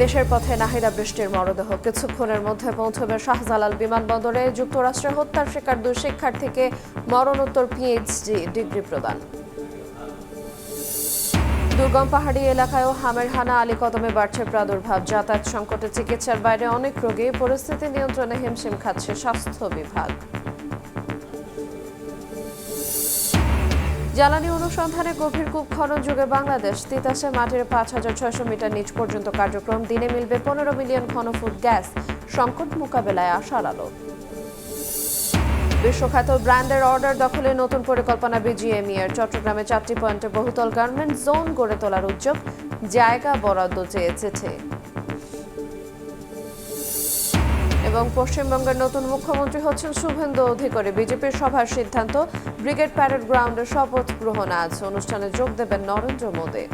দেশের পথে নাহিদা বৃষ্টির মরদেহ কিছুক্ষণের মধ্যে পৌঁছবে শাহজালাল বিমানবন্দরে। যুক্তরাষ্ট্রে হত্যার শিকার দুই শিক্ষার্থীকে মরণোত্তর পিএইচডি ডিগ্রি প্রদান। দুর্গম পাহাড়ি এলাকায়ও হামের হানা আলীকদমে বাড়ছে প্রাদুর্ভাব। যাতায়াত সংকটে চিকিৎসার বাইরে অনেক রোগী। পরিস্থিতি নিয়ন্ত্রণে হিমশিম খাচ্ছে স্বাস্থ্য বিভাগ। জ্বালানি অনুসন্ধানে গভীর কূপ খনন যুগে বাংলাদেশ। তিতাসে মাটির ৫,৬০০ মিটার নিচ পর্যন্ত কার্যক্রম। দিনে মিলবে ১৫ মিলিয়ন ঘনফুট গ্যাস। সংকট মোকাবেলায় আশার আলো। বিশ্বখ্যাত ব্র্যান্ডের অর্ডার দখলে নতুন পরিকল্পনা বিজিএমইএর। চট্টগ্রামে ৪টি পয়েন্টে বহুতল গার্মেন্টস জোন গড়ে তোলার উদ্যোগ। জায়গা বরাদ্দ চেয়ে চিঠি। এবং পশ্চিমবঙ্গের নতুন মুখ্যমন্ত্রী হচ্ছেন শুভেন্দু অধিকারী। বিজেপির সভার সিদ্ধান্ত, ব্রিগেড প্যারেড গ্রাউন্ডে শপথ গ্রহণ আজ। অনুষ্ঠানে যোগ দেবেন নরেন্দ্র মোদী।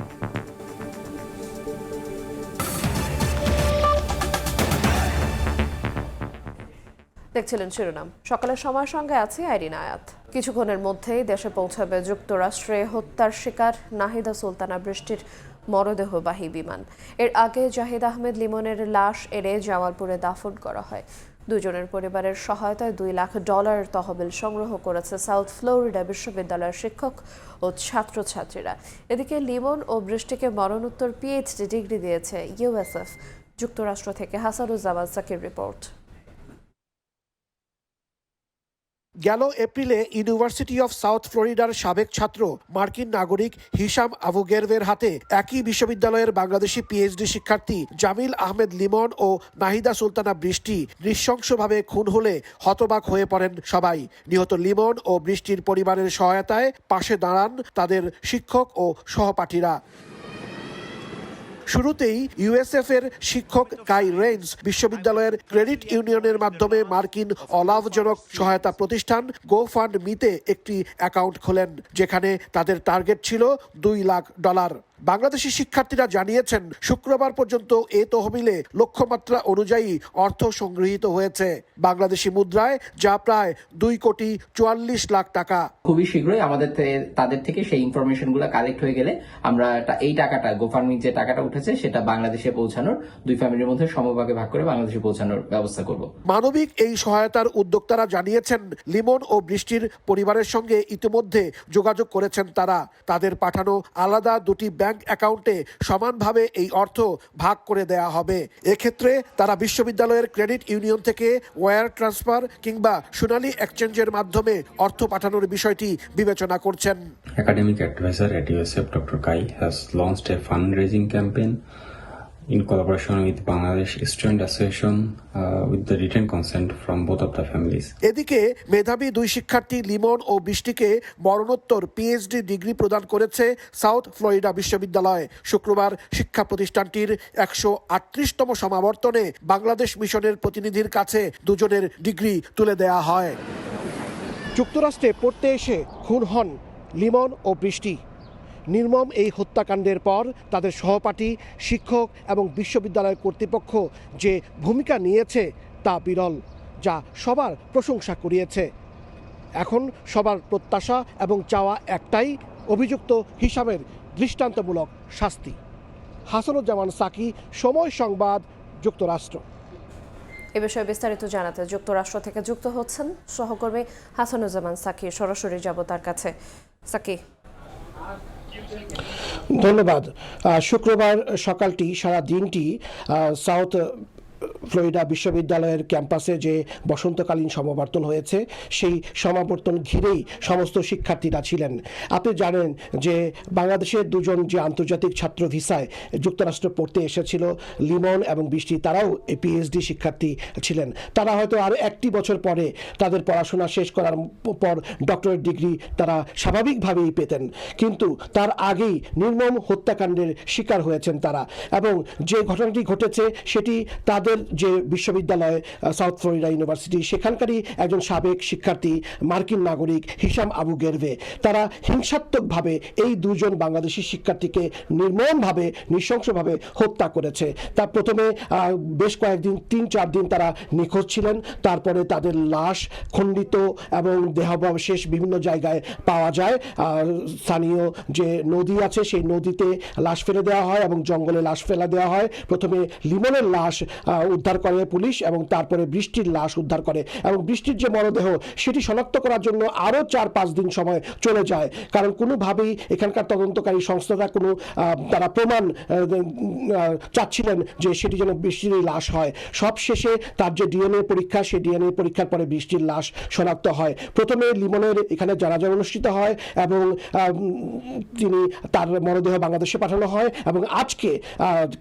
দেখছিলেন শিরোনাম। সকালের সময়ের সঙ্গে আছি আইরিন আয়াত। কিছুক্ষণের মধ্যেই দেশে পৌঁছাবে যুক্তরাষ্ট্রে হত্যার শিকার নাহিদা সুলতানা বৃষ্টির মরদেহবাহী বিমান। এর আগে জাহিদ আহমেদ লিমনের লাশ এনে জামালপুরে দাফন করা হয়। দুজনের পরিবারের সহায়তায় $2 লাখ তহবিল সংগ্রহ করেছে সাউথ ফ্লোরিডা বিশ্ববিদ্যালয়ের শিক্ষক ও ছাত্রছাত্রীরা। এদিকে লিমন ও বৃষ্টিকে মরণোত্তর পিএইচডি ডিগ্রি দিয়েছে ইউএসএফ। যুক্তরাষ্ট্র থেকে হাসানুজ্জামান সাকির রিপোর্ট। গেল এপ্রিলে ইউনিভার্সিটি অফ সাউথ ফ্লোরিডার সাবেক ছাত্র মার্কিন নাগরিক হিশাম আবু গেরভের হাতে একই বিশ্ববিদ্যালয়ের বাংলাদেশি পিএইচডি শিক্ষার্থী জামিল আহমেদ লিমন ও নাহিদা সুলতানা বৃষ্টি নৃশংসভাবে খুন হলে হতবাক হয়ে পড়েন সবাই। নিহত লিমন ও বৃষ্টির পরিবারের সহায়তায় পাশে দাঁড়ান তাদের শিক্ষক ও সহপাঠীরা। শুরুতেই ইউএসএফ এর শিক্ষক কাই রেইন্স বিশ্ববিদ্যালয়ের ক্রেডিট ইউনিয়নের মাধ্যমে মার্কিন অলাভজনক সহায়তা প্রতিষ্ঠান গোফান্ডমিতে একটি অ্যাকাউন্ট খোলেন, যেখানে তাদের টার্গেট ছিল $2 লাখ। বাংলাদেশি শিক্ষার্থীরা জানিয়েছেন শুক্রবার পর্যন্ত এ তহবিলে লক্ষ্যমাত্রা অনুযায়ী অর্থ সংগৃহীত হয়েছে বাংলাদেশি মুদ্রায়, যা প্রায় $2,44 লাখ। খুবই শীঘ্রই আমাদের তাদের থেকে সেই ইনফরমেশন গুলো কালেক্ট হয়ে গেলে আমরা এই টাকাটা গোফান্ডমি যে টাকাটা উঠেছে সেটা বাংলাদেশে পৌঁছানোর, দুই ফ্যামিলির মধ্যে সমভাগে ভাগ করে বাংলাদেশে পৌঁছানোর ব্যবস্থা করব। মানবিক এই সহায়তার উদ্যোক্তারা জানিয়েছেন লিমন ও বৃষ্টির পরিবারের সঙ্গে ইতিমধ্যে যোগাযোগ করেছেন তারা। তাদের পাঠানো আলাদা দুটি ব্যাংক অ্যাকাউন্টে সমানভাবে এই অর্থ ভাগ করে দেয়া হবে। এক্ষেত্রে তারা বিশ্ববিদ্যালয়ের ক্রেডিট ইউনিয়ন থেকে ওয়্যার ট্রান্সফার কিংবা সোনালী এক্সচেঞ্জের মাধ্যমে অর্থ পাঠানোর বিষয়টি বিবেচনা করছেন। Academic advisor at USF, Dr. Kai, has launched a fundraising campaign in collaboration with Bangladesh Student Association with the written consent from both of the families. এদিকে মেধাবী দুই শিক্ষার্থী লিমন ও বৃষ্টিকে মরণোত্তর পিএইচডি ডিগ্রি প্রদান করেছে সাউথ ফ্লোরিডা বিশ্ববিদ্যালয়। শুক্রবার শিক্ষা প্রতিষ্ঠানটির 138তম সমাবর্তনে বাংলাদেশ মিশনের প্রতিনিধির কাছে দুজনের ডিগ্রি তুলে দেয়া হয়। যুক্তরাষ্ট্রে পড়তে এসে খুন হন লিমন ও বৃষ্টি। নির্মম এই হত্যাকাণ্ডের পর তাদের সহপাঠী, শিক্ষক এবং বিশ্ববিদ্যালয় কর্তৃপক্ষ যে ভূমিকা নিয়েছে তা বিরল, যা সবার প্রশংসা কুড়িয়েছে। এখন সবার প্রত্যাশা এবং চাওয়া একটাই, অভিযুক্ত হিশামের দৃষ্টান্তমূলক শাস্তি। হাসানুজ্জামান সাকি, সময় সংবাদ, যুক্তরাষ্ট্র। এ বিষয়ে বিস্তারিত জানাতে যুক্তরাষ্ট্র থেকে যুক্ত হচ্ছেন সহকর্মী হাসানুজ্জামান সাকি। সরাসরি যাব তার কাছে। সাকি, ধন্যবাদ। শুক্রবার সকালটি সারা দিনটি সাউথ ফ্লোরিডা বিশ্ববিদ্যালয়ের ক্যাম্পাসে যে বসন্তকালীন সমাবর্তন হয়েছে, সেই সমাবর্তন ঘিরেই সমস্ত শিক্ষার্থীরা ছিলেন। আপনি জানেন যে বাংলাদেশের দুজন যে আন্তর্জাতিক ছাত্র ভিসায় যুক্তরাষ্ট্র পড়তে এসেছিল, লিমন এবং বৃষ্টি, তারাও পিএইচডি শিক্ষার্থী ছিলেন। তারা হয়তো আরও একটি বছর পরে তাদের পড়াশোনা শেষ করার পর ডক্টরেট ডিগ্রি তারা স্বাভাবিকভাবেই পেতেন, কিন্তু তার আগেই নির্মম হত্যাকাণ্ডের শিকার হয়েছেন তারা। এবং যে ঘটনাটি ঘটেছে সেটি তাদের যে বিশ্ববিদ্যালয় সাউথ ফ্লোরিডা ইউনিভার্সিটি, সেখানকারই একজন সাবেক শিক্ষার্থী মার্কিন নাগরিক হিশাম আবু গেরভে, তারা হিংসাত্মকভাবে এই দুজন বাংলাদেশি শিক্ষার্থীকে নির্মমভাবে নৃশংসভাবে হত্যা করেছে। তা প্রথমে বেশ কয়েকদিন 3-4 দিন তারা নিখোঁজ ছিলেন, তারপরে তাদের লাশ খণ্ডিত এবং দেহাবশেষ বিভিন্ন জায়গায় পাওয়া যায়। স্থানীয় যে নদী আছে সেই নদীতে লাশ ফেলে দেওয়া হয় এবং জঙ্গলে লাশ ফেলা দেওয়া হয়। প্রথমে লিমনের লাশ উদ্ধার করে পুলিশ এবং তারপরে বৃষ্টির লাশ উদ্ধার করে, এবং বৃষ্টির যে মরদেহ সেটি শনাক্ত করার জন্য আরও 4-5 দিন সময় চলে যায়, কারণ কোনোভাবেই এখানকার তদন্তকারী সংস্থারা কোনো তারা প্রমাণ চাচ্ছিলেন যে সেটি যেন বৃষ্টির লাশ হয়। সব শেষে তার যে ডিএনএ পরীক্ষা, সেই ডিএনএ পরীক্ষার পরে বৃষ্টির লাশ শনাক্ত হয়। প্রথমে লিমনের এখানে জানাজা অনুষ্ঠিত হয় এবং তিনি তার মরদেহ বাংলাদেশে পাঠানো হয় এবং আজকে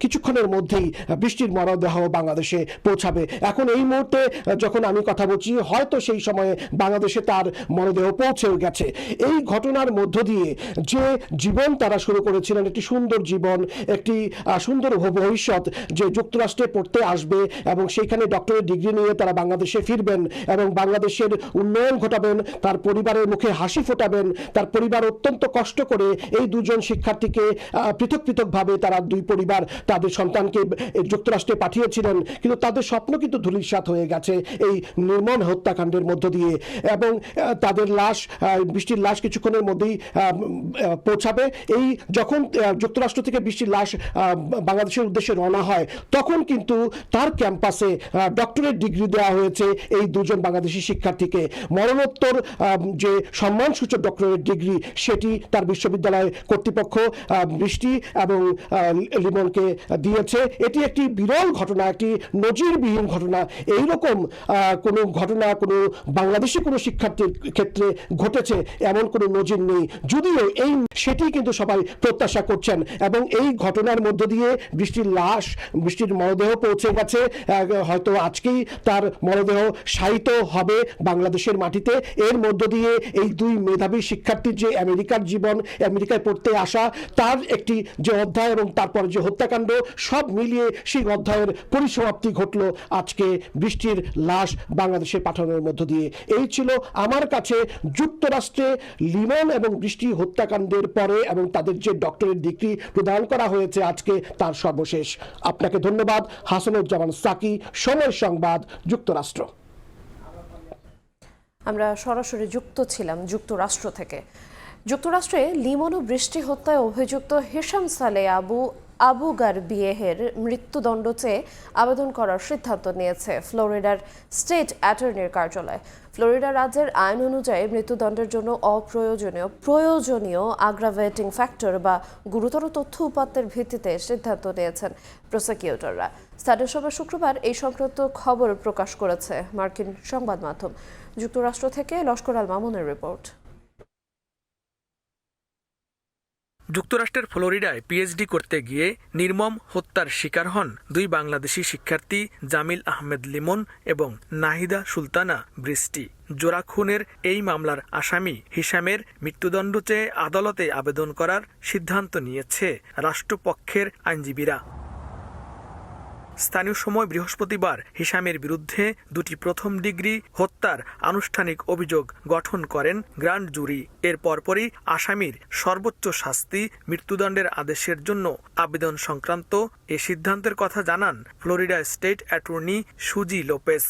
কিছুক্ষণের মধ্যেই বৃষ্টির মরদেহ বাংলাদেশে পৌঁছাবে। এখন এই মুহূর্তে যখন আমি কথা বলছি হয়তো সেই সময়ে বাংলাদেশে তার মরদেহ পৌঁছেও গেছে। এই ঘটনার মধ্য দিয়ে যে জীবন তারা শুরু করেছিলেন, একটি সুন্দর জীবন, একটি সুন্দর ভবিষ্যৎ, যে যুক্তরাষ্ট্রে পড়তে আসবে এবং সেইখানে ডক্টরেট ডিগ্রি নিয়ে তারা বাংলাদেশে ফিরবেন এবং বাংলাদেশের উন্নয়ন ঘটাবেন, তার পরিবারের মুখে হাসি ফোটাবেন। তার পরিবার অত্যন্ত কষ্ট করে এই দুজন শিক্ষার্থীকে পৃথক পৃথকভাবে তারা দুই পরিবার তাদের সন্তানকে যুক্তরাষ্ট্রে পাঠিয়েছিলেন, কিন্তু তাদের স্বপ্ন কিন্তু ধূলিসাৎ হয়ে গেছে এই নির্মম হত্যাকাণ্ডের মধ্য দিয়ে। এবং তাদের লাশ, বৃষ্টির লাশ কিছুক্ষণের মধ্যেই পৌঁছাবে। এই যখন যুক্তরাষ্ট্র থেকে বৃষ্টির লাশ বাংলাদেশের উদ্দেশ্যে রওনা হয়, তখন কিন্তু তার ক্যাম্পাসে ডক্টরেট ডিগ্রি দেওয়া হয়েছে এই দুজন বাংলাদেশি শিক্ষার্থীকে। মরণোত্তর যে সম্মানসূচক ডক্টরেট ডিগ্রি সেটি তার বিশ্ববিদ্যালয় কর্তৃপক্ষ বৃষ্টি এবং লিমনকে দিয়েছে। এটি একটি বিরল ঘটনা, একটি নজিরবিহীন ঘটনা। এইরকম কোনো ঘটনা কোনো বাংলাদেশি কোনো শিক্ষার্থীর ক্ষেত্রে ঘটেছে এমন কোনো নজির নেই, যদিও এই সেটি কিন্তু সবাই প্রত্যাশা করছেন। এবং এই ঘটনার মধ্য দিয়ে বৃষ্টির মরদেহ পৌঁছে গেছে, হয়তো আজকেই তার মরদেহ শায়িত হবে বাংলাদেশের মাটিতে। এর মধ্য দিয়ে এই দুই মেধাবী শিক্ষার্থীর যে আমেরিকার জীবন, আমেরিকায় পড়তে আসা, তার একটি যে অধ্যায় এবং তারপর যে হত্যাকাণ্ড, সব মিলিয়ে সেই অধ্যায়ের পরিসমাপ্তি ঘটল আজকে বৃষ্টির লাশ বাংলাদেশে পাঠানোর মধ্য দিয়ে। এই ছিল আমার কাছে যুক্তরাষ্ট্রে লিমন এবং বৃষ্টি হত্যাকাণ্ডের পরে এবং তাদের যে ডক্টরেট ডিগ্রি প্রদান করা হয়েছে আজকে, তার সর্বশেষ। আপনাকে ধন্যবাদ। হাসানুজ্জামান সাকি, সময় সংবাদ, যুক্তরাষ্ট্র। আমরা সরাসরি যুক্ত ছিলাম যুক্তরাষ্ট্র থেকে। যুক্তরাষ্ট্রে লিমন ও বৃষ্টি হত্যায় অভিযুক্ত হিশাম সালে আবু গারবিয়েহের মৃত্যুদণ্ড চেয়ে আবেদন করার সিদ্ধান্ত নিয়েছে ফ্লোরিডার স্টেট অ্যাটর্নির কার্যালয়। ফ্লোরিডা রাজ্যের আইন অনুযায়ী মৃত্যুদণ্ডের জন্য প্রয়োজনীয় আগ্রাভেটিং ফ্যাক্টর বা গুরুতর তথ্য উপাত্তের ভিত্তিতে সিদ্ধান্ত নিয়েছেন প্রসিকিউটররা। স্থানীয় সময় শুক্রবার এই সংক্রান্ত খবর প্রকাশ করেছে মার্কিন সংবাদ মাধ্যম। যুক্তরাষ্ট্র থেকে লস্কর আল মামুনের রিপোর্ট। যুক্তরাষ্ট্রের ফ্লোরিডায় পিএইচডি করতে গিয়ে নির্মম হত্যার শিকার হন দুই বাংলাদেশি শিক্ষার্থী জামিল আহমেদ লিমন এবং নাহিদা সুলতানা বৃষ্টি। জোড়া খুনের এই মামলার আসামি হিশামের মৃত্যুদণ্ড চেয়ে আদালতে আবেদন করার সিদ্ধান্ত নিয়েছে রাষ্ট্রপক্ষের আইনজীবীরা। স্থানীয় সময় বৃহস্পতিবার হিশামের বিরুদ্ধে দুটি প্রথম ডিগ্রি হত্যার আনুষ্ঠানিক অভিযোগ গঠন করেন গ্র্যান্ড জুরি। এর পরপরই আসামির সর্বোচ্চ শাস্তি মৃত্যুদণ্ডের আদেশের জন্য আবেদন সংক্রান্ত এ সিদ্ধান্তের কথা জানান ফ্লোরিডা স্টেট অ্যাটর্নি সুজি লোপেস।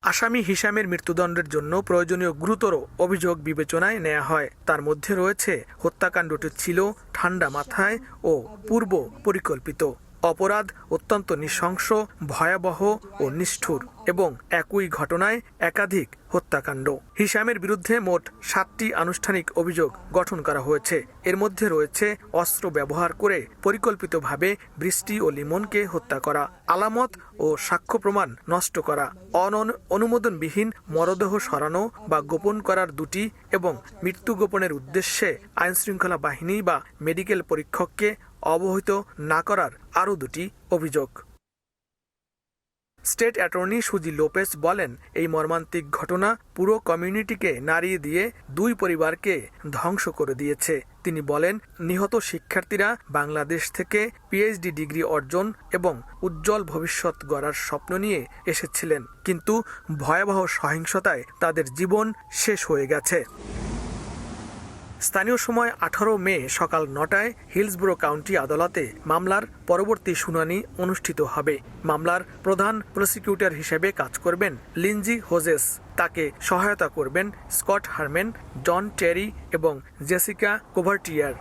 আসামি হিশামের মৃত্যুদণ্ডের জন্য প্রয়োজনীয় গুরুতর অভিযোগ বিবেচনায় নেওয়া হয়। তার মধ্যে রয়েছে হত্যাকাণ্ডটি ছিল ঠান্ডা মাথায় ও পূর্ব পরিকল্পিত, অপরাধ অত্যন্ত নৃশংস, ভয়াবহ ও নিষ্ঠুর এবং একই ঘটনায় একাধিক হত্যাকাণ্ড। হিশামের বিরুদ্ধে মোট 7টি আনুষ্ঠানিক অভিযোগ গঠন করা হয়েছে। এর মধ্যে রয়েছে অস্ত্র ব্যবহার করে পরিকল্পিতভাবে বৃষ্টি ও লিমনকে হত্যা করা, আলামত ও সাক্ষ্য প্রমাণ নষ্ট করা, অনুমোদনবিহীন মরদেহ সরানো বা গোপন করার 2টি এবং মৃত্যু গোপনের উদ্দেশ্যে আইনশৃঙ্খলা বাহিনী বা মেডিকেল পরীক্ষককে অবহিত না করার আরও 2টি অভিযোগ। স্টেট অ্যাটর্নি সুজি লোপেস বলেন, এই মর্মান্তিক ঘটনা পুরো কমিউনিটিকে নাড়িয়ে দিয়ে দুই পরিবারকে ধ্বংস করে দিয়েছে। তিনি বলেন, নিহত শিক্ষার্থীরা বাংলাদেশ থেকে পিএইচডি ডিগ্রি অর্জন এবং উজ্জ্বল ভবিষ্যৎ গড়ার স্বপ্ন নিয়ে এসেছিলেন, কিন্তু ভয়াবহ সহিংসতায় তাদের জীবন শেষ হয়ে গেছে। স্থানীয় সময় 18 মে সকাল 9টায় হিলসব্রো কাউন্টি আদালতে মামলার পরবর্তী শুনানি অনুষ্ঠিত হবে। মামলার প্রধান প্রসিকিউটর হিসেবে কাজ করবেন লিনজি হোজেস। তাকে সহায়তা করবেন স্কট হারম্যান, জন টেরি এবং জেসিকা কোভারটিয়ার।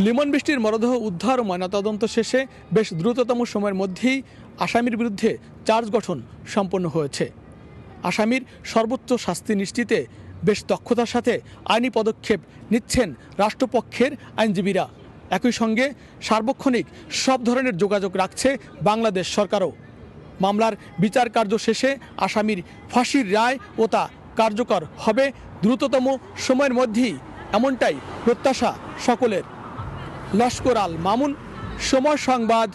লিমন বৃষ্টির মরদেহ উদ্ধার ও ময়নাতদন্ত শেষে বেশ দ্রুততম সময়ের মধ্যেই আসামির বিরুদ্ধে চার্জ গঠন সম্পন্ন হয়েছে। আসামির সর্বোচ্চ শাস্তি নিশ্চিতে বেশ দক্ষতার সাথে আইনি পদক্ষেপ নিচ্ছেন রাষ্ট্রপক্ষের আইনজীবীরা। একই সঙ্গে সার্বক্ষণিক সব ধরনের যোগাযোগ রাখছে বাংলাদেশ সরকারও। মামলার বিচার কার্য শেষে আসামির ফাঁসির রায় ও তা কার্যকর হবে দ্রুততম সময়ের মধ্যেই, এমনটাই প্রত্যাশা সকলের। লস্কর আল মামুন, সময় সংবাদ,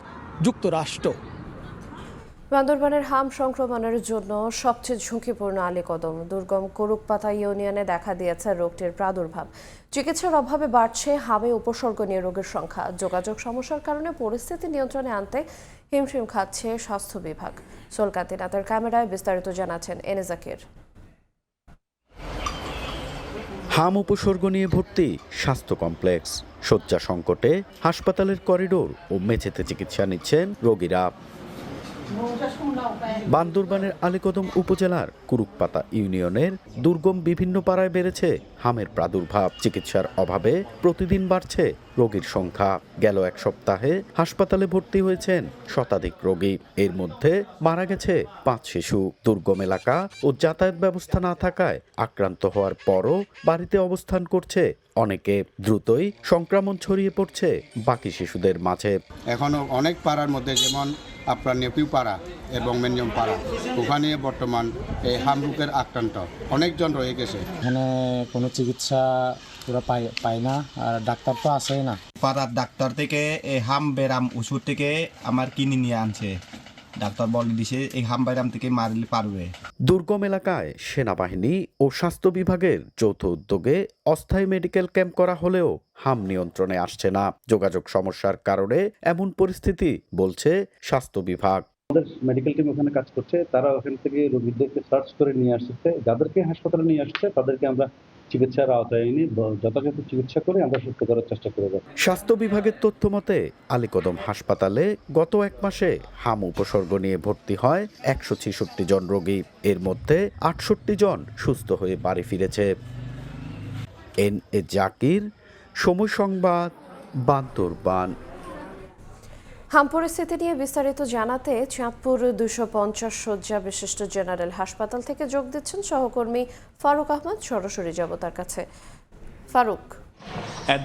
যুক্তরাষ্ট্র। বান্দরবানের হাম সংক্রমণের জন্য সবচেয়ে ঝুঁকিপূর্ণ আলীকদম দুর্গম করুকপাতা ইউনিয়নে দেখা দিয়েছে রোগটির প্রাদুর্ভাব। চিকিৎসার অভাবে বাড়ছে হামে উপসর্গনীয় রোগের সংখ্যা। যোগাযোগ সমস্যার কারণে পরিস্থিতি নিয়ন্ত্রণে আনতে হিমশিম খাচ্ছে স্বাস্থ্য বিভাগ। সোলকাতিনাথের ক্যামেরায় বিস্তারিত জানাচ্ছেন এনে জাকির। হাম উপসর্গ নিয়ে ভর্তি স্বাস্থ্য কমপ্লেক্স, শয্যা সংকটে হাসপাতালের করিডোর ও মেঝেতে চিকিৎসা নিচ্ছেন রোগীরা। বান্দরবানের আলীকদম উপজেলার কুরুকপাতা ইউনিয়নের দুর্গম বিভিন্ন পাড়ায় বেড়েছে হামের প্রাদুর্ভাব। চিকিৎসার অভাবে প্রতিদিন বাড়ছে রোগীর সংখ্যা। গেল এক সপ্তাহে হাসপাতালে ভর্তি হয়েছেন শতাধিক রোগী, এর মধ্যে মারা গেছে 5 শিশু। দুর্গম এলাকা ও যাতায়াত ব্যবস্থা না থাকায় আক্রান্ত হওয়ার পরও বাড়িতে অবস্থান করছে অনেকে। দ্রুতই সংক্রমণ ছড়িয়ে পড়ছে বাকি শিশুদের মাঝে। এখনো অনেক পাড়ার মধ্যে, যেমন আপনার নেপিউ পাড়া এবং মেনজম পাড়া, ওখানে বর্তমান এই হামরুকের আক্রান্ত অনেকজন রয়ে গেছে। এখানে কোনো চিকিৎসা পুরো পাই না, আর ডাক্তার তো আসেই না। পাড়ার ডাক্তার থেকে এই হাম বেরাম ওষুধ থেকে আমার কিনে নিয়ে আনছে। ডাক্তার বলে দিছে এই হাম বেরাম থেকে মারলে পারবে। দুর্গম এলাকায় সেনাবাহিনী ও স্বাস্থ্য বিভাগের যৌথ উদ্যোগে অস্থায়ী মেডিকেল ক্যাম্প করা হলেও হাম নিয়ন্ত্রণে আসছে না। যোগাযোগ সমস্যার কারণে এমন পরিস্থিতি বলছে স্বাস্থ্য বিভাগ। আমাদের মেডিকেল টিম ওখানে কাজ করছে, তারা ওখান থেকে রোগীদেরকে সার্চ করে নিয়ে আসছে। যাদেরকে হাসপাতালে নিয়ে আসছে তাদেরকে আমরা চিকিৎসার আওতায় এনে যথাযথ চিকিৎসা করে আমরা সুস্থ করার চেষ্টা করে যাব। স্বাস্থ্য বিভাগের তথ্য মতে আলীকদম হাসপাতালে গত 1 মাসে হাম উপসর্গ নিয়ে ভর্তি হয় 166 জন রোগী। এর মধ্যে 68 জন সুস্থ হয়ে বাড়ি ফিরেছে। এনে জাকির, সময় সংবাদ, বান্দরবান। হাম পরিস্থিতি নিয়ে বিস্তারিত জানাতে চাঁদপুর 250 শয্যা বিশিষ্ট জেনারেল হাসপাতাল থেকে যোগ দিচ্ছেন সহকর্মী ফারুক আহমদ। সরাসরি যাব তার কাছে। ফারুক,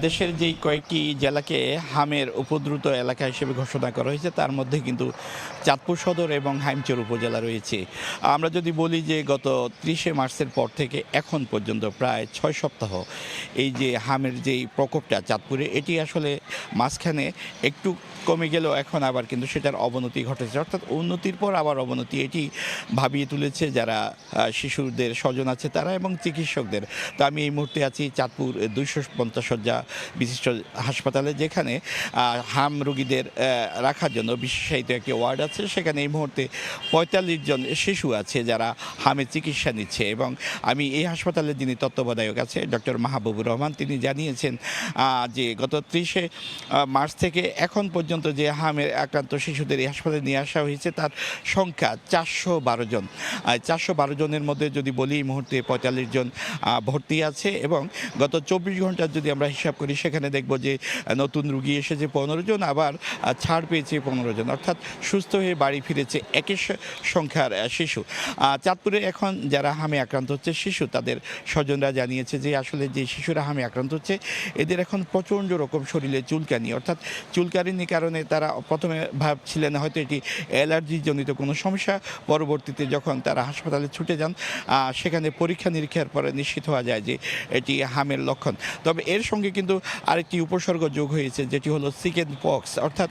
দেশের যেই কয়েকটি জেলাকে হামের উপদ্রুত এলাকা হিসেবে ঘোষণা করা হয়েছে তার মধ্যে কিন্তু চাঁদপুর সদর এবং হাইমচর উপজেলা রয়েছে। আমরা যদি বলি যে গত 30 মার্চের পর থেকে এখন পর্যন্ত প্রায় 6 সপ্তাহ এই যে হামের যেই প্রকোপটা চাঁদপুরে, এটি আসলে মাঝখানে একটু কমে গেলেও এখন আবার কিন্তু সেটার অবনতি ঘটেছে, অর্থাৎ উন্নতির পর আবার অবনতি। এটি ভাবিয়ে তুলেছে যারা শিশুদের স্বজন আছে তারা এবং চিকিৎসকদের। তো আমি এই মুহূর্তে আছি চাঁদপুর 250 শয্যা বিশিষ্ট হাসপাতালে, যেখানে হাম রোগীদের রাখার জন্য বিশেষায়িত একটি ওয়ার্ড আছে। সেখানে এই মুহূর্তে 45 জন শিশু আছে যারা হামের চিকিৎসা নিচ্ছে। এবং আমি এই হাসপাতালের যিনি তত্ত্বাবধায়ক আছে ডক্টর মাহবুবুর রহমান, তিনি জানিয়েছেন যে গত 30 মার্চ থেকে এখন পর্যন্ত যে হামের আক্রান্ত শিশুদের এই হাসপাতালে নিয়ে আসা হয়েছে তার সংখ্যা 412 জন। 412 জনের মধ্যে যদি বলি এই মুহূর্তে 45 জন ভর্তি আছে এবং গত 24 ঘন্টার যদি আমরা হিসাব করি সেখানে দেখব যে নতুন রুগী এসেছে 15 জন, আবার ছাড় পেয়েছে 15 জন, অর্থাৎ সুস্থ হয়ে বাড়ি ফিরেছে একই সংখ্যার শিশু। চাঁদপুরে এখন যারা হামে আক্রান্ত হচ্ছে শিশু, তাদের স্বজনরা জানিয়েছে যে আসলে যে শিশুরা হামে আক্রান্ত হচ্ছে এদের এখন প্রচণ্ড রকম শরীরে চুলকানি, অর্থাৎ চুলকানির কারণে কারণে তারা প্রথমে ভাবছিলেন হয়তো এটি অ্যালার্জিজনিত কোনো সমস্যা। পরবর্তীতে যখন তারা হাসপাতালে ছুটে যান সেখানে পরীক্ষা নিরীক্ষার পরে নিশ্চিত হওয়া যায় যে এটি হামের লক্ষণ। তবে এর সঙ্গে কিন্তু আরেকটি উপসর্গ যোগ হয়েছে, যেটি হলো চিকেন পক্স, অর্থাৎ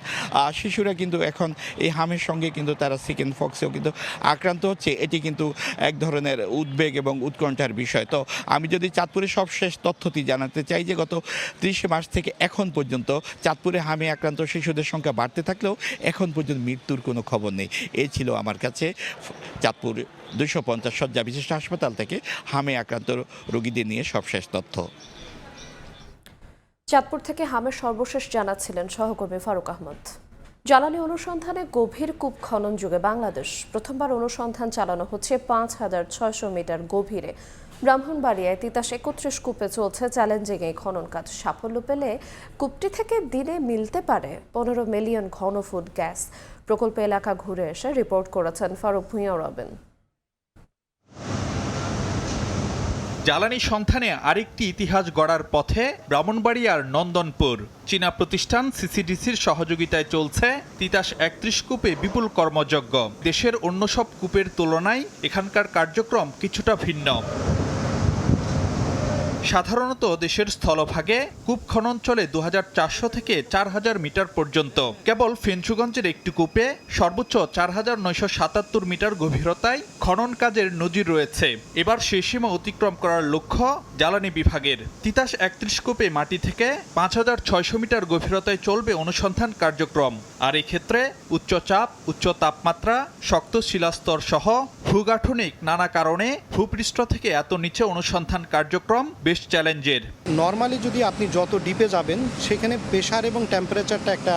শিশুরা কিন্তু এখন এই হামের সঙ্গে কিন্তু তারা চিকেন পক্সেও কিন্তু আক্রান্ত হচ্ছে। এটি কিন্তু এক ধরনের উদ্বেগ এবং উৎকণ্ঠার বিষয়। তো আমি যদি চাঁদপুরের সবশেষ তথ্যটি জানাতে চাই যে গত 30 মার্চ থেকে এখন পর্যন্ত চাঁদপুরে হামে আক্রান্ত শিশুদের সংখ্যা বাড়তে থাকলেও এখন পর্যন্ত মৃত্যুর কোনো খবর নেই। এই ছিল আমার কাছে চাঁদপুর 250 শয্যা বিশিষ্ট হাসপাতাল থেকে হামে আক্রান্ত রোগীদের নিয়ে সবশেষ তথ্য। চাঁদপুর থেকে হামের সর্বশেষ জানাচ্ছিলেন সহকর্মী ফারুক আহমদ। জ্বালানি অনুসন্ধানে গভীর কূপ খনন যুগে বাংলাদেশ প্রথমবার অনুসন্ধান চালানো হচ্ছে 5600 মিটার গভীরে। ব্রাহ্মণবাড়িয়ায় তিতাস 31 কূপে চলছে চ্যালেঞ্জিং এই খনন কাজ। সাফল্য পেলে কূপটি থেকে দিনে মিলতে পারে 15 মিলিয়ন ঘনফুট গ্যাস। প্রকল্প এলাকা ঘুরে এসে রিপোর্ট করেছেন ফারুক ভূঁইয়া রবিন। জ্বালানি সন্ধানে আরেকটি ইতিহাস গড়ার পথে ব্রাহ্মণবাড়িয়ার নন্দনপুর। চীনা প্রতিষ্ঠান সিসিডিসির সহযোগিতায় চলছে তিতাস 31 কূপে বিপুল কর্মযজ্ঞ। দেশের অন্য সব কূপের তুলনায় এখানকার কার্যক্রম কিছুটা ভিন্ন। সাধারণত দেশের স্থলভাগে কূপ খনন চলে 2400 থেকে 4000 মিটার পর্যন্ত। কেবল ফেঞ্চুগঞ্জের একটি কূপে সর্বোচ্চ 4977 মিটার গভীরতায় খনন কাজের নজির রয়েছে। এবার সেই সীমা অতিক্রম করার লক্ষ্য জ্বালানি বিভাগের। তিতাস 31 কূপে মাটি থেকে 5600 মিটার গভীরতায় চলবে অনুসন্ধান কার্যক্রম। আর এক্ষেত্রে উচ্চ চাপ, উচ্চ তাপমাত্রা, শক্ত শিলাস্তর সহ ভূগাঠনিক নানা কারণে ভূপৃষ্ঠ থেকে এত নিচে অনুসন্ধান কার্যক্রম বেশ চ্যালেঞ্জের। নর্মালি যদি আপনি যত ডিপে যাবেন সেখানে প্রেশার এবং টেম্পারেচারটা একটা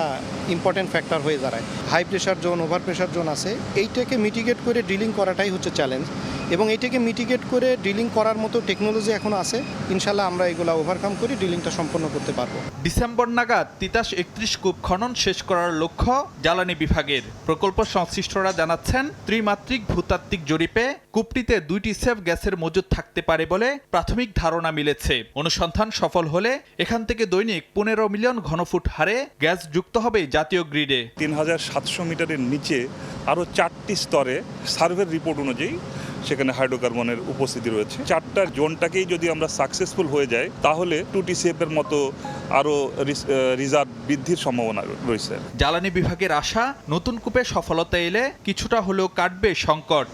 ইম্পর্টেন্ট ফ্যাক্টর হয়ে দাঁড়ায়। High pressure zone, over pressure zone আছে, এইটাকে মিটিগেট করে ড্রিলিং করাটাই হচ্ছে চ্যালেঞ্জ। এবং এইটাকে মিটিগেট করে ড্রিলিং করার মতো টেকনোলজি এখন আছে। ইনশাল্লাহ আমরা এগুলো ওভারকাম করে ড্রিলিংটা সম্পন্ন করতে পারবো। ডিসেম্বর নাগাদ তিতাস 31 কূপ খনন শেষ করার লক্ষ্য জ্বালানি বিভাগের। প্রকল্প সংশ্লিষ্টরা জানাচ্ছেন ত্রিমাত্রিক ভূতাত্ত্বিক জরিপে কূপটিতে 2টি সেফ গ্যাসের মজুদ থাকতে পারে বলে প্রাথমিক ধারণা মিলেছে। অনুসন্ধান সফল হলে এখান থেকে দৈনিক 15 মিলিয়ন ঘনফুট হারে গ্যাস যুক্ত হবে জাতীয় গ্রিডে। 3700 মিটারের নিচে আরও 4টি স্তরে সার্ভের রিপোর্ট অনুযায়ী সেখানে হাইড্রোকার্বনের উপস্থিতি রয়েছে। 4টার জোনটাকেই যদি আমরা সাকসেসফুল হয়ে যাই তাহলে 2TCF এর মতো আরও রিজার্ভ বৃদ্ধির সম্ভাবনা রয়েছে। জ্বালানি বিভাগের আশা নতুন কূপে সফলতা এলে কিছুটা হলেও কাটবে সংকট।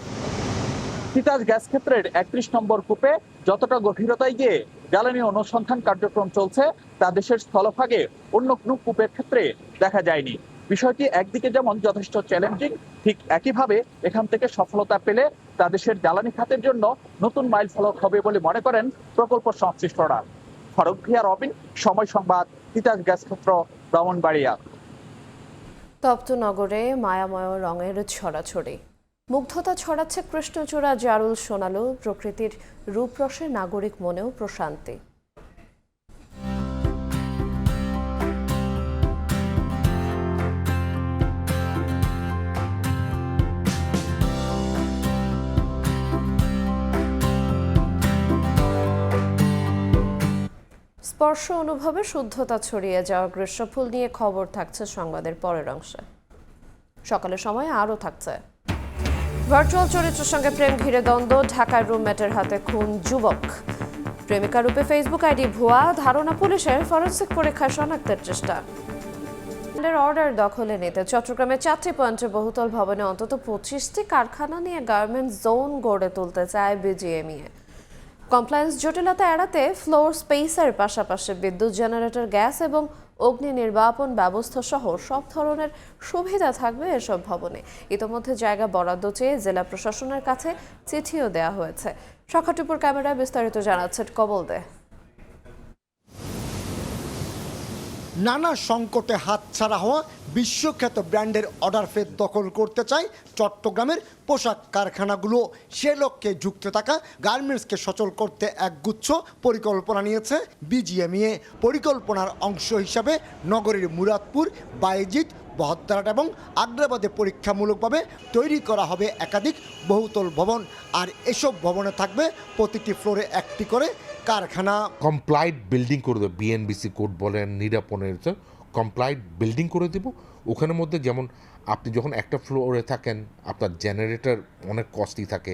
তিতাস গ্যাস ক্ষেত্রের 31 নম্বর কূপে যতটা গভীরতায় গিয়ে জ্বালানি অনুসন্ধান কার্যক্রম চলছে তা দেশের স্থলভাগে অন্য কোনো কূপের ক্ষেত্রে দেখা যায়নি। বিষয়টি একদিকে যেমন যথেষ্ট চ্যালেঞ্জিং, ঠিক একইভাবে এখান থেকে সফলতা পেলে তা দেশের জ্বালানি খাতের জন্য নতুন মাইল ফলক হবে বলে মনে করেন প্রকল্প সংশ্লিষ্টরা। ফারুক ভূঁইয়া রবিন, সময় সংবাদ, তিতাস গ্যাস ক্ষেত্র, ব্রাহ্মণবাড়িয়া। তপ্ত নগরে মায়াময় রঙের ছড়াছড়ি, মুগ্ধতা ছড়াচ্ছে কৃষ্ণচূড়া জারুল সোনালু। প্রকৃতির রূপরসে নাগরিক মনেও প্রশান্তি। স্পর্শ অনুভবে শুদ্ধতা ছড়িয়ে যাওয়া গ্রীষ্মফুল নিয়ে খবর থাকছে সংবাদের পরের অংশে। সকালের সময় আরও থাকছে ভার্চুয়াল চরিত্রের সঙ্গে প্রেম ঘিরে দ্বন্দ্ব, ঢাকার রুমমেটের হাতে খুন যুবক। প্রেমিকা রূপে ফেসবুক আইডি ভুয়া, ধারণা পুলিশের ফরেনসিক পরীক্ষায় শনাক্তের চেষ্টা। অর্ডার দখলে নিতে চট্টগ্রামে 4টি পয়েন্টে বহুতল ভবনে অন্তত 25টি কারখানা নিয়ে গার্মেন্টস জোন গড়ে তুলতে চায় বিজিএমইএ। কমপ্লায়েন্স জটিলতা এড়াতে ফ্লোর স্পেসের পাশাপাশি বিদ্যুৎ জেনারেটর, গ্যাস এবং অগ্নি নির্বাপন ব্যবস্থা সহ সব ধরনের সুবিধা থাকবে এসব ভবনে। ইতোমধ্যে জায়গা বরাদ্দ চেয়ে জেলা প্রশাসনের কাছে চিঠিও দেওয়া হয়েছে। শাখাটিপুর ক্যামেরায় বিস্তারিত জানাচ্ছেন কবল দে। নানা সংকটে হাতছাড়া হওয়া বিশ্বখ্যাত ব্র্যান্ডের অর্ডার ফের দখল করতে চায় চট্টগ্রামের পোশাক কারখানাগুলো। সে লক্ষ্যে যুক্ত থাকা গার্মেন্টসকে সচল করতে একগুচ্ছ পরিকল্পনা নিয়েছে বিজিএমইএ। পরিকল্পনার অংশ হিসাবে নগরীর মুরাদপুর, বায়েজিদ, বহদ্দারহাট এবং আগ্রাবাদে পরীক্ষামূলকভাবে তৈরি করা হবে একাধিক বহুতল ভবন। আর এসব ভবনে থাকবে প্রতিটি ফ্লোরে একটি করে কারখানা। কমপ্লাইড বিল্ডিং করে দেবো, বিএনবিসি কোড বলেন, নিরাপনের কমপ্লাইড বিল্ডিং করে দেব। ওখানের মধ্যে যেমন আপনি যখন একটা ফ্লোরে থাকেন আপনার জেনারেটর অনেক কস্টলি থাকে,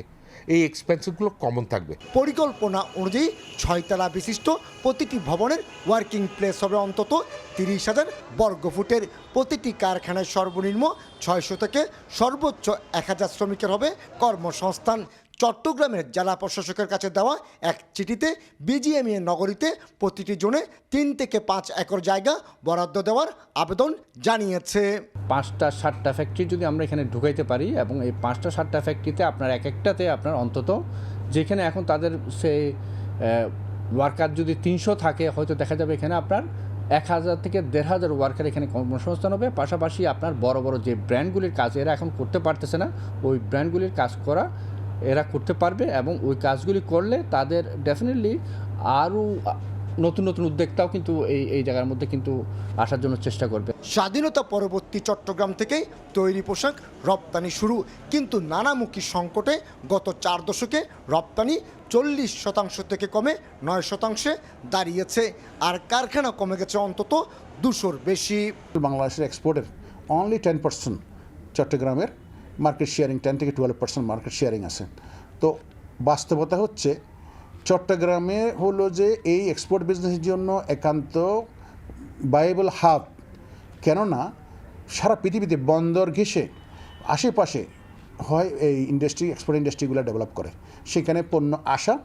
এই এক্সপেন্সগুলো কমন থাকবে। পরিকল্পনা অনুযায়ী 6 তলা বিশিষ্ট প্রতিটি ভবনের ওয়ার্কিং প্লেস হবে অন্তত 30,000 বর্গফুটের। প্রতিটি কারখানায় সর্বনিম্ন 600 থেকে সর্বোচ্চ 1000 শ্রমিকের হবে কর্মসংস্থান। চট্টগ্রামের জেলা প্রশাসকের কাছে দেওয়া এক চিঠিতে বিজিএমইএ নগরীতে প্রতিটি জোনে 3 থেকে 5 একর জায়গা বরাদ্দ দেওয়ার আবেদন জানিয়েছে। 5টা 7টা ফ্যাক্টরি যদি আমরা এখানে ঢুকাইতে পারি এবং এই 5টা 7টা ফ্যাক্টরিতে আপনার এক একটাতে আপনার অন্তত যেখানে এখন তাদের সেই ওয়ার্কার যদি 300 থাকে, হয়তো দেখা যাবে এখানে আপনার 1000 থেকে 1500 ওয়ার্কার এখানে কর্মসংস্থান হবে। পাশাপাশি আপনার বড় বড় যে ব্র্যান্ডগুলির কাজ এরা এখন করতে পারতেছে না, ওই ব্র্যান্ডগুলির কাজ করা এরা করতে পারবে এবং ওই কাজগুলি করলে তাদের ডেফিনেটলি আরও নতুন নতুন উদ্যোক্তাও কিন্তু এই জায়গার মধ্যে কিন্তু আসার জন্য চেষ্টা করবে। স্বাধীনতা পরবর্তী চট্টগ্রাম থেকেই তৈরি পোশাক রপ্তানি শুরু, কিন্তু নানামুখী সংকটে গত 4 দশকে রপ্তানি 40% থেকে কমে 9% দাঁড়িয়েছে, আর কারখানা কমে গেছে অন্তত 200-র বেশি। বাংলাদেশের এক্সপোর্টের অনলি 10% চট্টগ্রামের মার্কেট শেয়ারিং 10 থেকে 12% মার্কেট শেয়ারিং আছে। তো বাস্তবতা হচ্ছে চট্টগ্রামে হলো যে এই এক্সপোর্ট বিজনেসের জন্য একান্ত ভাইয়েবল হাব, কেননা সারা পৃথিবীতে বন্দর ঘেঁষে আশেপাশে হয় এই ইন্ডাস্ট্রি, এক্সপোর্ট ইন্ডাস্ট্রিগুলো ডেভেলপ করে, সেখানে পণ্য আসা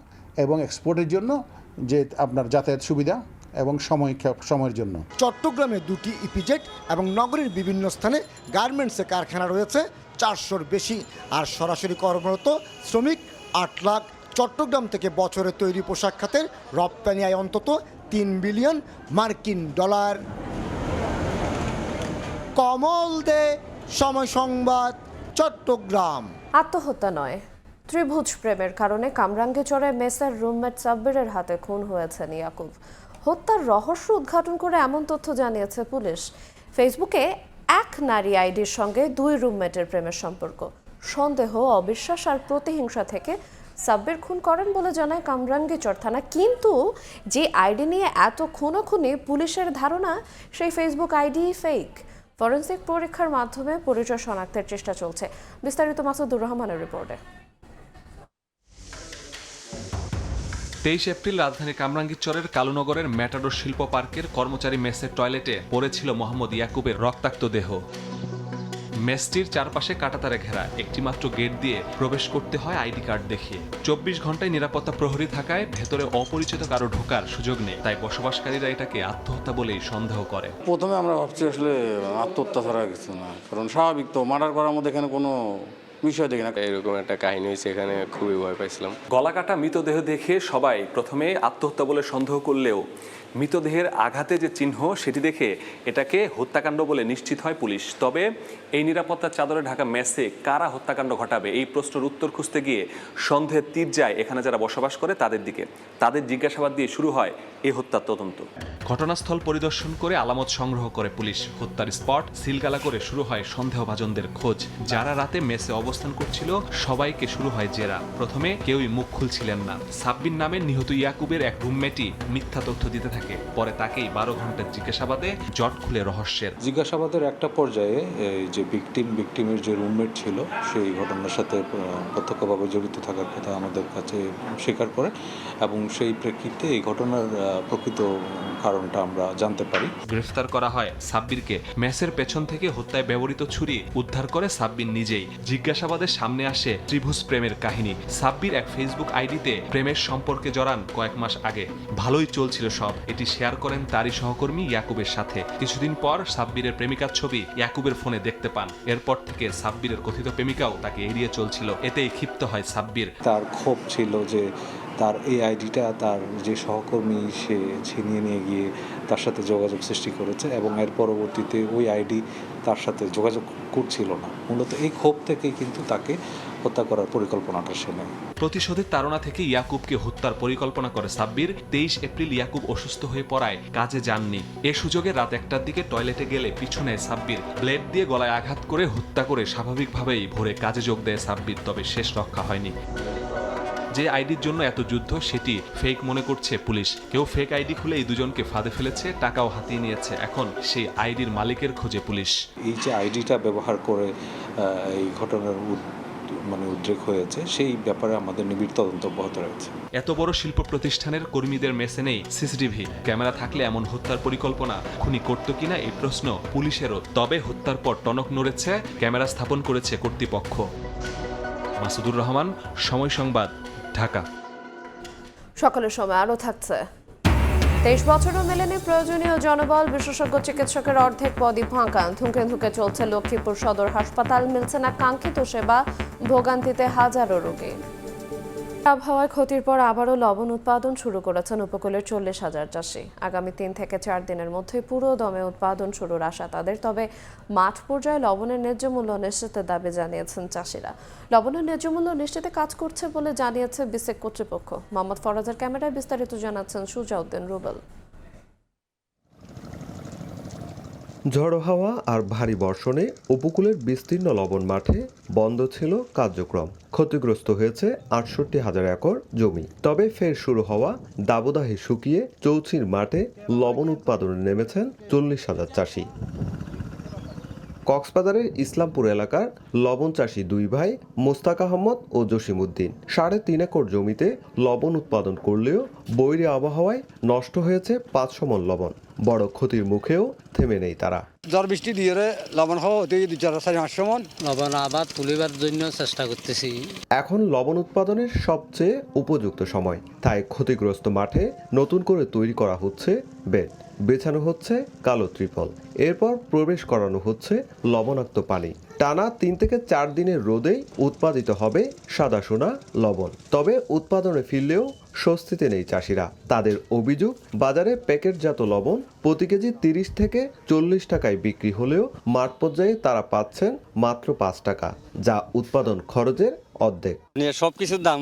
এবং এক্সপোর্টের জন্য যে আপনার যাতায়াত সুবিধা এবং সময়ের জন্য। চট্টগ্রামে 2টি ইপিজেড এবং নগরীর বিভিন্ন স্থানে গার্মেন্টসের কারখানা রয়েছে 400-র বেশি, আর সরাসরি কর্মরত শ্রমিক 8 লাখ। চট্টগ্রাম থেকে বছরে তৈরি পোশাক খাতের রপ্তানি আয় অন্তত 3 বিলিয়ন মার্কিন ডলার। কমল দে, সময় সংবাদ, চট্টগ্রাম। আত্মহত্যা নয়, ত্রিভুজ প্রেমের কারণে কামরাঙ্গীরচরে মেসের রুমমেট সাব্বিরের হাতে খুন হয়েছেন ইয়াকুব। হত্যার রহস্য উদ্ঘাটন করে এমন তথ্য জানিয়েছে পুলিশ। ফেসবুকে এক নারী আইডির সঙ্গে 2 রুমমেটের প্রেমের সম্পর্ক। সন্দেহ, অবিশ্বাস আর প্রতিহিংসা থেকে সাব্বির খুন করেন বলে জানায় কামরাঙ্গীরচর থানা। কিন্তু যে আইডি নিয়ে এত খুনোখুনি, পুলিশের ধারণা সেই ফেসবুক আইডি ফেক। ফরেনসিক পরীক্ষার মাধ্যমে পরিচয় শনাক্তের চেষ্টা চলছে। বিস্তারিত মাসুদুর রহমানের রিপোর্টে। 23 এপ্রিল রাজধানী কামরাঙ্গীরচরের কালুনগরের ম্যাটাডোর শিল্প পার্কের কর্মচারী মেসের টয়লেটে পড়েছিল মোহাম্মদ ইয়াকুবের রক্তাক্ত দেহ। মেসটির চারপাশে কাঁটাতারে ঘেরা, একটি মাত্র গেট দিয়ে প্রবেশ করতে হয় আইডি কার্ড দেখিয়ে। 24 ঘন্টায় নিরাপত্তা প্রহরী থাকায় ভেতরে অপরিচিত কারো ঢোকার সুযোগ নেই, তাই বসবাসকারীরা এটাকে আত্মহত্যা বলেই সন্দেহ করে। প্রথমে আমরা ভাবছি আসলে আত্মহত্যা ছাড়া কিছু না, কারণ স্বাভাবিক তো মার্ডার করার মধ্যে এখানে কোনো বিষয় দেখি না। এরকম একটা কাহিনী হয়েছে, এখানে খুবই ভয় পাইছিলাম। গলাকাটা মৃতদেহ দেখে সবাই প্রথমে আত্মহত্যা বলে সন্দেহ করলেও মৃতদেহের আঘাতে যে চিহ্ন সেটি দেখে এটাকে হত্যাকাণ্ড বলে নিশ্চিত হয় পুলিশ। তবে এই নিরাপত্তার চাদরে ঢাকা মেসে কারা হত্যাকাণ্ড ঘটাবে, এই প্রশ্নের উত্তর খুঁজতে গিয়ে সন্দেহের তীর যায় এখানে যারা বসবাস করে তাদের দিকে। তাদের জিজ্ঞাসাবাদ দিয়ে শুরু হয় এই হত্যার তদন্ত। ঘটনাস্থল পরিদর্শন করে আলামত সংগ্রহ করে পুলিশ। হত্যার স্পট সিলগালা করে শুরু হয় সন্দেহভাজনদের খোঁজ। যারা রাতে মেসে অবস্থান করছিল সবাইকে শুরু হয় জেরা। প্রথমে কেউই মুখ খুলছিলেন না। সাব্বির নামে নিহত ইয়াকুবের এক রুমমেটই মিথ্যা তথ্য দিতে থাকে। পরে তাকেই 12 ঘন্টার জিজ্ঞাসাবাদে জট খুলে রহস্যের। জিজ্ঞাসাবাদের একটা পর্যায়ে যে ভিকটিমের যে রুমমেট ছিল সেই ঘটনার সাথে প্রত্যক্ষভাবে জড়িত থাকার কথা আমাদের কাছে স্বীকার করে এবং সেই প্রেক্ষিতে এই ঘটনার প্রকৃত কারণটা আমরা জানতে পারি। গ্রেফতার করা হয় সাব্বিরকে। মেসের পেছন থেকে হত্যায় ব্যবহৃত ছুরি উদ্ধার করে সাব্বির নিজেই। জিজ্ঞাসাবাদের সামনে আসে ত্রিভুজ প্রেমের কাহিনী। সাব্বির এক ফেসবুক আইডিতে প্রেমের সম্পর্কে জড়ান কয়েক মাস আগে। ভালোই চলছিল সব। এটি শেয়ার করেন তারই সহকর্মী ইয়াকুবের সাথে। কিছুদিন পর সাব্বিরের প্রেমিকার ছবি ইয়াকুবের ফোনে দেখতে পান। এরপর থেকে সাব্বিরের কথিত প্রেমিকাও তাকে এড়িয়ে চলছিল। এতেই ক্ষিপ্ত হয় সাব্বির। তার ক্ষোভ ছিল যে তার এই আইডিটা তার যে সহকর্মী সে ছিনিয়ে নিয়ে গিয়ে তার সাথে যোগাযোগ সৃষ্টি করেছে এবং এর পরবর্তীতে ওই আইডি তার সাথে যোগাযোগ করছিল না। মূলত এই ক্ষোভ থেকেই কিন্তু তাকে হত্যা করার পরিকল্পনাটা সে নেয়। প্রতিশোধের তাড়না থেকে ইয়াকুবকে হত্যার পরিকল্পনা করে সাব্বির। 23 এপ্রিল ইয়াকুব অসুস্থ হয়ে পড়ায় কাজে যাননি। এ সুযোগে রাত 1টার দিকে টয়লেটে গেলে পিছু নেয় সাব্বির। ব্লেড দিয়ে গলায় আঘাত করে হত্যা করে স্বাভাবিকভাবেই ভোরে কাজে যোগ দেয় সাব্বির। তবে শেষ রক্ষা হয়নি। যে আইডির জন্য এত যুদ্ধ সেটি ফেক মনে করছে পুলিশ। কেউ ফেক আইডি খুলে এই দুজনকে ফাঁদে ফেলেছে, টাকাও হাতিয়ে নিয়েছে। এখন সেই আইডির মালিকের খোঁজে পুলিশ। এই যে আইডিটা ব্যবহার করে এই ঘটনার উদ্রেক হয়েছে, সেই ব্যাপারে আমাদের নিবিড় তদন্ত অব্যাহত রয়েছে। এত বড় শিল্প প্রতিষ্ঠানের কর্মীদের মেসে নেই সিসিটিভি ক্যামেরা থাকলে এমন হত্যার পরিকল্পনা খুনি করত কিনা এই প্রশ্ন পুলিশেরও। তবে হত্যার পর টনক নড়েছে, ক্যামেরা স্থাপন করেছে কর্তৃপক্ষ। মাসুদুর রহমান, সময় সংবাদ, ঢাকা। সকালের সময় আরও থাকছে। 23 বছরও মেলেনি প্রয়োজনীয় জনবল, বিশেষজ্ঞ চিকিৎসকের অর্ধেক পদই ফাঁকা। ধুঁকে ধুঁকে চলছে লক্ষ্মীপুর সদর হাসপাতাল, মিলছে না কাঙ্ক্ষিত সেবা, ভোগান্তিতে হাজারো রোগী। আবহাওয়ায় ক্ষতির পর আবারও লবণ উৎপাদন শুরু করেছেন উপকূলের 40,000 চাষি। আগামী 3 থেকে 4 দিনের মধ্যে পুরো দমে উৎপাদন শুরুর আশা তাদের। তবে মাঠ পর্যায়ে লবণের ন্যায্য মূল্য নিশ্চিতের দাবি জানিয়েছেন চাষিরা। লবণের ন্যায্য মূল্য নিশ্চিতে কাজ করছে বলে জানিয়েছে বিসেক কর্তৃপক্ষ। মোহাম্মদ ফরাজের ক্যামেরায় বিস্তারিত জানাচ্ছেন সুজাউদ্দিন রুবেল। ঝড়ো হাওয়া আর ভারী বর্ষণে উপকূলের বিস্তীর্ণ লবণ মাঠে বন্ধ ছিল কার্যক্রম। ক্ষতিগ্রস্ত হয়েছে 68,000 একর জমি। তবে ফের শুরু হওয়া দাবদাহে শুকিয়ে চৌচির মাঠে লবণ উৎপাদনে নেমেছেন 40,000 চাষি। কক্সবাজারের ইসলামপুর এলাকার লবণ চাষী দুই ভাই মোস্তাক আহমদ ও জসিমউদ্দিন 3.5 একর জমিতে লবণ উৎপাদন করলেও বৈরী আবহাওয়ায় নষ্ট হয়েছে 500 মণ লবণ। বড় ক্ষতির মুখেও থেমে নেই তারা। ঝড় বৃষ্টি দিয়ে লবণ হওয়া হতে 4-500 মণ লবণ আবার তুলিবার জন্য চেষ্টা করতেছি। এখন লবণ উৎপাদনের সবচেয়ে উপযুক্ত সময়, তাই ক্ষতিগ্রস্ত মাঠে নতুন করে তৈরি করা হচ্ছে বেড, বেছানো হচ্ছে কালো ত্রিপল, এরপর প্রবেশ করানো হচ্ছে লবণাক্ত পানি। টানা 3 থেকে 4 দিনের রোদেই উৎপাদিত হবে সাদা সোনা লবণ। তবে উৎপাদনে ফিরলেও স্বস্তিতে নেই চাষিরা। তাদের অভিযোগ, বাজারে প্যাকেটজাত লবণ প্রতি কেজি 30 থেকে 40 টাকায় বিক্রি হলেও মাঠ পর্যায়ে তারা পাচ্ছেন মাত্র 5 টাকা, যা উৎপাদন খরচের অর্ধেক। সবকিছুর দাম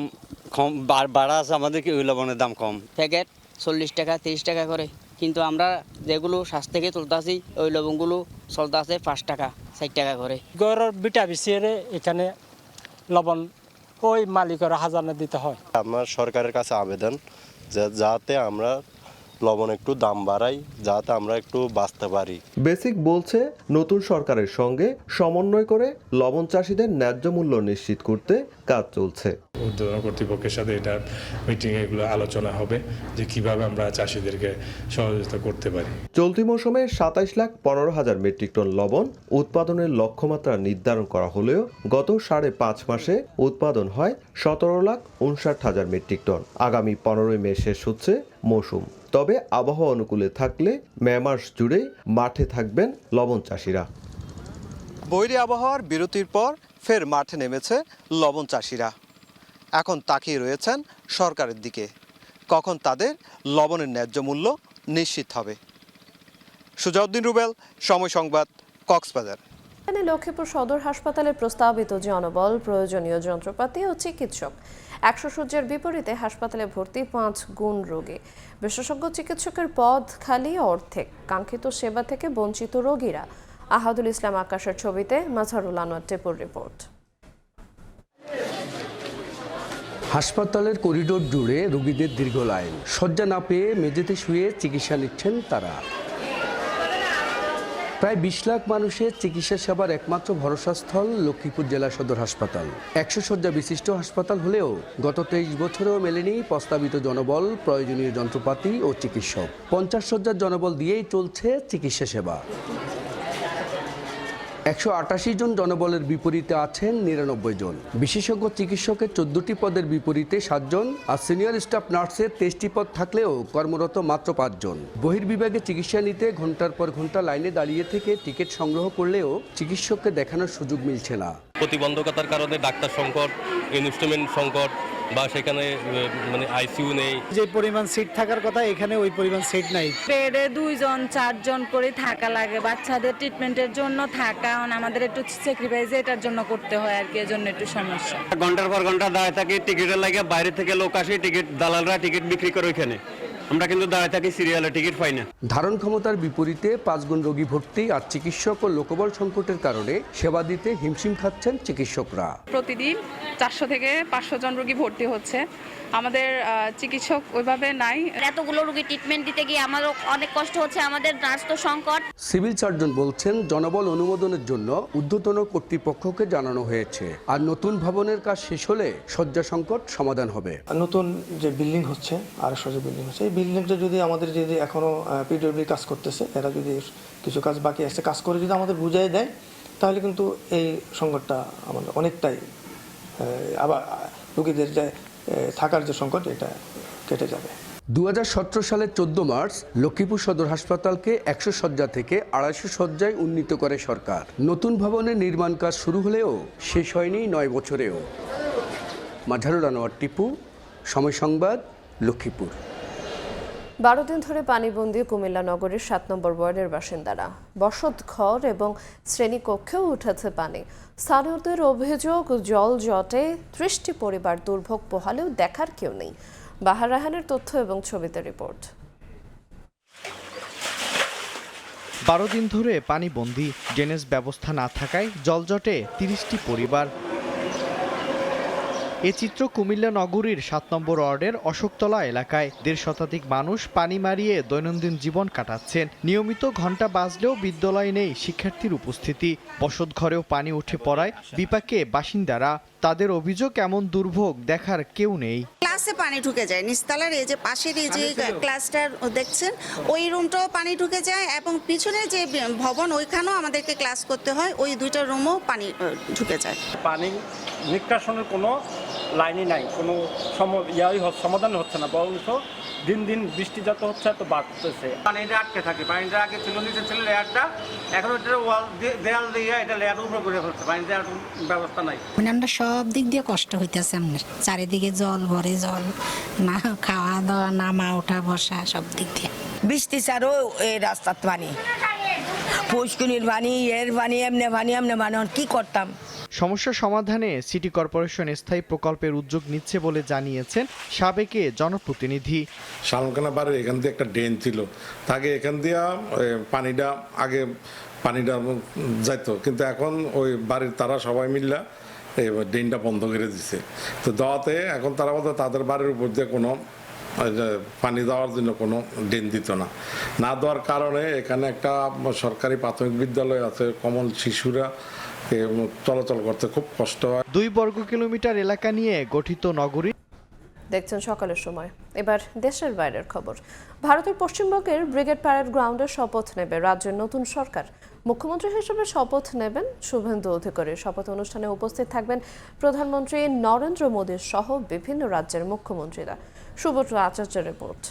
কম বাড়া আছে, আমাদের কি ওই লবণের দাম কম। প্যাকেট 40 টাকা 30 টাকা করে, কিন্তু আমরা যেগুলো শ্বাস থেকে তুলতেছি ওই লবণগুলো চলতে আছে 5 টাকা 4 টাকা করে। গরুর বিটা বিছিয়ে এখানে লবণ ওই মালিকের হাজানা দিতে হয়। আমার সরকারের কাছে আবেদন যাতে আমরা লবণ একটু দাম বাড়াই, যাতে আমরা একটু বাঁচতে পারি। বেসিক বলছে নতুন সরকারের সঙ্গে সমন্বয় করে লবণ চাষীদের ন্যায্য মূল্য নিশ্চিত করতে কাজ চলছে। ঊর্ধ্বতন কর্তৃপক্ষের সাথে এটা মিটিং এগুলো আলোচনা হবে যে কিভাবে আমরা চাষীদেরকে সহযোগিতা করতে পারি। চলতি মৌসুমে 27,15,000 মেট্রিক টন লবণ উৎপাদনের লক্ষ্যমাত্রা নির্ধারণ করা হলেও গত 5.5 মাসে উৎপাদন হয় 17,59,000 মেট্রিক টন। আগামী 15 মে শেষ হচ্ছে মৌসুম। তবে আবহাওয়া অনুকূলে থাকলে মে মাস জুড়েই মাঠে থাকবেন লবণ চাষিরা। বৈরী আবহাওয়ার বিরতির পর ফের মাঠে নেমেছে লবণ চাষিরা। এখন তাকিয়ে রয়েছেন সরকারের দিকে, কখন তাদের লবণের ন্যায্য মূল্য নিশ্চিত হবে। সুজাউদ্দিন রুবেল, সময় সংবাদ, কক্সবাজার। লক্ষ্মীপুর সদর হাসপাতালে প্রস্তাবিত জনবল, প্রয়োজনীয় যন্ত্রপাতি ও চিকিৎসক 100 শয্যার বিপরীতে হাসপাতালে ভর্তি 5 গুণ রোগী। বিশেষজ্ঞ চিকিৎসকের পদ খালি অর্ধেক, কাঙ্ক্ষিত সেবা থেকে বঞ্চিত রোগীরা। আহাদুল ইসলাম আকাশের ছবিতে মাজহারুল আনোয়ার টেপুর রিপোর্ট। হাসপাতালের করিডোর জুড়ে রোগীদের দীর্ঘ লাইন, শয্যা না পেয়ে মেঝেতে শুয়ে চিকিৎসা নিচ্ছেন তারা। প্রায় 20 লাখ মানুষের চিকিৎসা সেবার একমাত্র ভরসাস্থল লক্ষ্মীপুর জেলা সদর হাসপাতাল। 100 শয্যা বিশিষ্ট হাসপাতাল হলেও গত 23 বছরেও মেলেনি প্রস্তাবিত জনবল, প্রয়োজনীয় যন্ত্রপাতি ও চিকিৎসক। 50 শয্যার জনবল দিয়েই চলছে চিকিৎসা সেবা। 188 জন জনবলের বিপরীতে আছেন 99 জন। বিশেষজ্ঞ চিকিৎসকের 14টি পদের বিপরীতে 7 জন, আর সিনিয়র স্টাফ নার্সের 23টি পদ থাকলেও কর্মরত মাত্র 5 জন। বহির্বিভাগে চিকিৎসা নিতে ঘন্টার পর ঘন্টা লাইনে দাঁড়িয়ে থেকে টিকিট সংগ্রহ করলেও চিকিৎসককে দেখানোর সুযোগ মিলছে না। প্রতিবন্ধকতার কারণে ডাক্তার সংকট, ইনস্ট্রুমেন্ট সংকট, বা সেখানে আইসিইউ নেই। যে পরিমাণ সিট থাকার কথা এখানে ওই পরিমাণ সিট নাই। বেডে 2 জন 4 জন করে থাকা লাগে। বাচ্চাদের ট্রিটমেন্টের জন্য থাকা আমাদের একটু স্যাক্রিফাইস এটার জন্য করতে হয় আর কি, এজন্য একটু সমস্যা। ঘন্টার পর ঘন্টা দাঁড়িয়ে থাকে, টিকিটের লাগে বাইরে থেকে লোক আসে, টিকিট দালালরা টিকিট বিক্রি করে ওইখানে। আমরা কিন্তু দাঁড়ায় থাকি, সিরিয়ালে টিকিট পাই না। ধারণ ক্ষমতার বিপরীতে 5 গুণ রোগী ভর্তি আর চিকিৎসক ও লোকবল সংকটের কারণে সেবা দিতে হিমশিম খাচ্ছেন চিকিৎসকরা। প্রতিদিন 400 থেকে 500 জন রোগী ভর্তি হচ্ছে, আমাদের চিকিৎসক ওইভাবে নাই। এতগুলো রোগী ট্রিটমেন্ট দিতে গিয়ে আমারও অনেক কষ্ট হচ্ছে, আমাদের নার্স তো সংকট। সিভিল সার্জন বলছেন জনবল অনুমোদনের জন্য ঊর্ধ্বতন কর্তৃপক্ষকে জানানো হয়েছে, আর নতুন ভবনের কাজ শেষ হলে শয্যা সংকট সমাধান হবে। নতুন যে বিল্ডিং হচ্ছে, 250 যে বিল্ডিং হচ্ছে, এই বিল্ডিংটা যদি আমাদের যদি এখনো পিডব্লিউডি কাজ করতেছে, এরা যদি কিছু কাজ বাকি আছে কাজ করে যদি আমাদের বুঝিয়ে দেয়, তাহলে কিন্তু এই সংকটটা আমাদের অনেকটাই আবার রোগীদের যে থাকার যে সংকট এটা কেটে যাবে। 2017 সালের 14 মার্চ লক্ষ্মীপুর সদর হাসপাতালকে 100 শয্যা থেকে 250 শয্যায় উন্নীত করে সরকার। নতুন ভবনের নির্মাণ কাজ শুরু হলেও শেষ হয়নি 9 বছরেও। মাঝারুল আনোয়ার টিপু, সময় সংবাদ, লক্ষ্মীপুর। 12 দিন ধরে পানিবন্দী কুমিল্লা নগরীর 7 নম্বর ওয়ার্ডের বাসিন্দারা। বসত ঘর এবং শ্রেণীকক্ষেও উঠেছে পানি। স্থানীয়দের অভিযোগ, জল জটে 30টি পরিবার দুর্ভোগ পোহালেও দেখার কেউ নেই। বাহার রাহানের তথ্য এবং ছবিতে রিপোর্ট। 12 দিন ধরে পানিবন্দী, ড্রেনেজ ব্যবস্থা না থাকায় জলজটে 30টি পরিবার। এ চিত্র কুমিল্লা নগরীর 7 নম্বর ওয়ার্ডের অশোকতলা এলাকায়। 1.5 শতাধিক মানুষ পানি মারিয়ে দৈনন্দিন জীবন কাটাচ্ছেন। নিয়মিত ঘণ্টা বাজলেও বিদ্যালয়ে নেই শিক্ষার্থীর উপস্থিতি। বসত ঘরেও পানি উঠে পড়ায় বিপাকে বাসিন্দারা। তাদের অভিযোগ, এমন দুর্ভোগ দেখার কেউ নেই। ক্লাসে পানি ঢুকে যায়, নিচতলার এই যে পাশের এই যে ক্লাসটা দেখছেন, ওই রুমটাও পানি ঢুকে যায়, এবং পিছনে যে ভবন ওইখানেও আমাদেরকে ক্লাস করতে হয়, ওই দুইটা রুমও পানি ঢুকে যায়। পানি নিষ্কাশনের কোনো লাইনই নাই, কোনো সমাধান হচ্ছে না, বরঞ্চ দিন দিন বৃষ্টি যত হচ্ছে এত বাড়তেছে। পানিটা আটকে থাকে, পানিটা আগে ছিল নিচে ছিল লেয়ারটা, এখন এটা ওয়াল দেয়াল দিয়ে এটা লেয়ার উপরে করে ফেলছে, পানি দেওয়ার ব্যবস্থা নাই। মানে আমরা সব দিক দিয়ে কষ্ট হইতেছে, আপনার চারিদিকে জল ভরে, জল না খাওয়া দাওয়া, নামা ওঠা বসা সব দিক দিয়ে। বৃষ্টি ছাড়ও এই রাস্তার পানি, পুষ্কুনির পানি, এর পানি, এমনি পানি কি করতাম। সমস্যা সমাধানে সিটি কর্পোরেশন স্থায়ী প্রকল্পের উদ্যোগ নিচ্ছে বলে জানিয়েছেন সাবেকে জনপ্রতিনিধি। শালখানা বাড়ির এখান দিয়ে একটা ড্রেন ছিল, তাকে এখান দিয়ে পানিটা আগে যাইতো, কিন্তু এখন ওই বাড়ির তারা সবাই মিললা ড্রেনটা বন্ধ করে দিছে। তো দেওয়াতে এখন তারা বলতে তাদের বাড়ির উপর দিয়ে কোনো পানি দেওয়ার জন্য কোনো ড্রেন দিত না দেওয়ার কারণে এখানে একটা সরকারি প্রাথমিক বিদ্যালয় আছে, কমল শিশুরা চলাচল করতে খুব কষ্ট হয়। 2 বর্গ কিলোমিটার এলাকা নিয়ে গঠিত নগরী। দেখছেন সকালের সময়। এবার দেশের বাইরের খবর। ভারতের পশ্চিমবঙ্গের ব্রিগেড প্যারেড গ্রাউন্ডে শপথ নেবে রাজ্যের নতুন সরকার। মুখ্যমন্ত্রী হিসেবে শপথ নেবেন শুভেন্দু অধিকারী। শপথ অনুষ্ঠানে উপস্থিত থাকবেন প্রধানমন্ত্রী নরেন্দ্র মোদী সহ বিভিন্ন রাজ্যের মুখ্যমন্ত্রীরা। সুব্রত আচার্যের রিপোর্ট।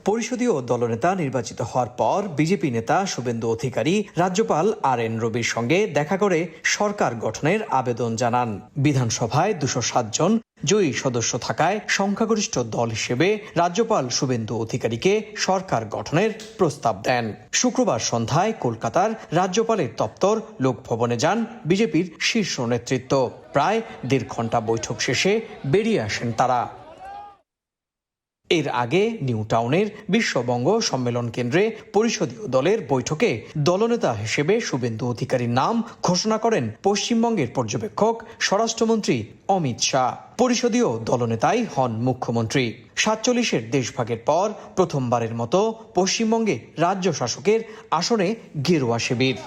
পরিষদীয় দলনেতা নির্বাচিত হওয়ার পর বিজেপি নেতা শুভেন্দু অধিকারী রাজ্যপাল RN রবির সঙ্গে দেখা করে সরকার গঠনের আবেদন জানান। বিধানসভায় 207 জন জয়ী সদস্য থাকায় সংখ্যাগরিষ্ঠ দল হিসেবে রাজ্যপাল শুভেন্দু অধিকারীকে সরকার গঠনের প্রস্তাব দেন। শুক্রবার সন্ধ্যায় কলকাতার রাজ্যপালের দপ্তর লোকভবনে যান বিজেপির শীর্ষ নেতৃত্ব। প্রায় 1.5 ঘন্টা বৈঠক শেষে বেরিয়ে আসেন তারা। এর আগে নিউ টাউনের বিশ্ববঙ্গ সম্মেলন কেন্দ্রে পরিষদীয় দলের বৈঠকে দলনেতা হিসেবে শুভেন্দু অধিকারীর নাম ঘোষণা করেন পশ্চিমবঙ্গের পর্যবেক্ষক স্বরাষ্ট্রমন্ত্রী অমিত শাহ। পরিষদীয় দলনেতাই হন মুখ্যমন্ত্রী। 47-এর দেশভাগের পর প্রথমবারের মতো পশ্চিমবঙ্গে রাজ্য শাসকের আসনে গেরুয়া শিবির।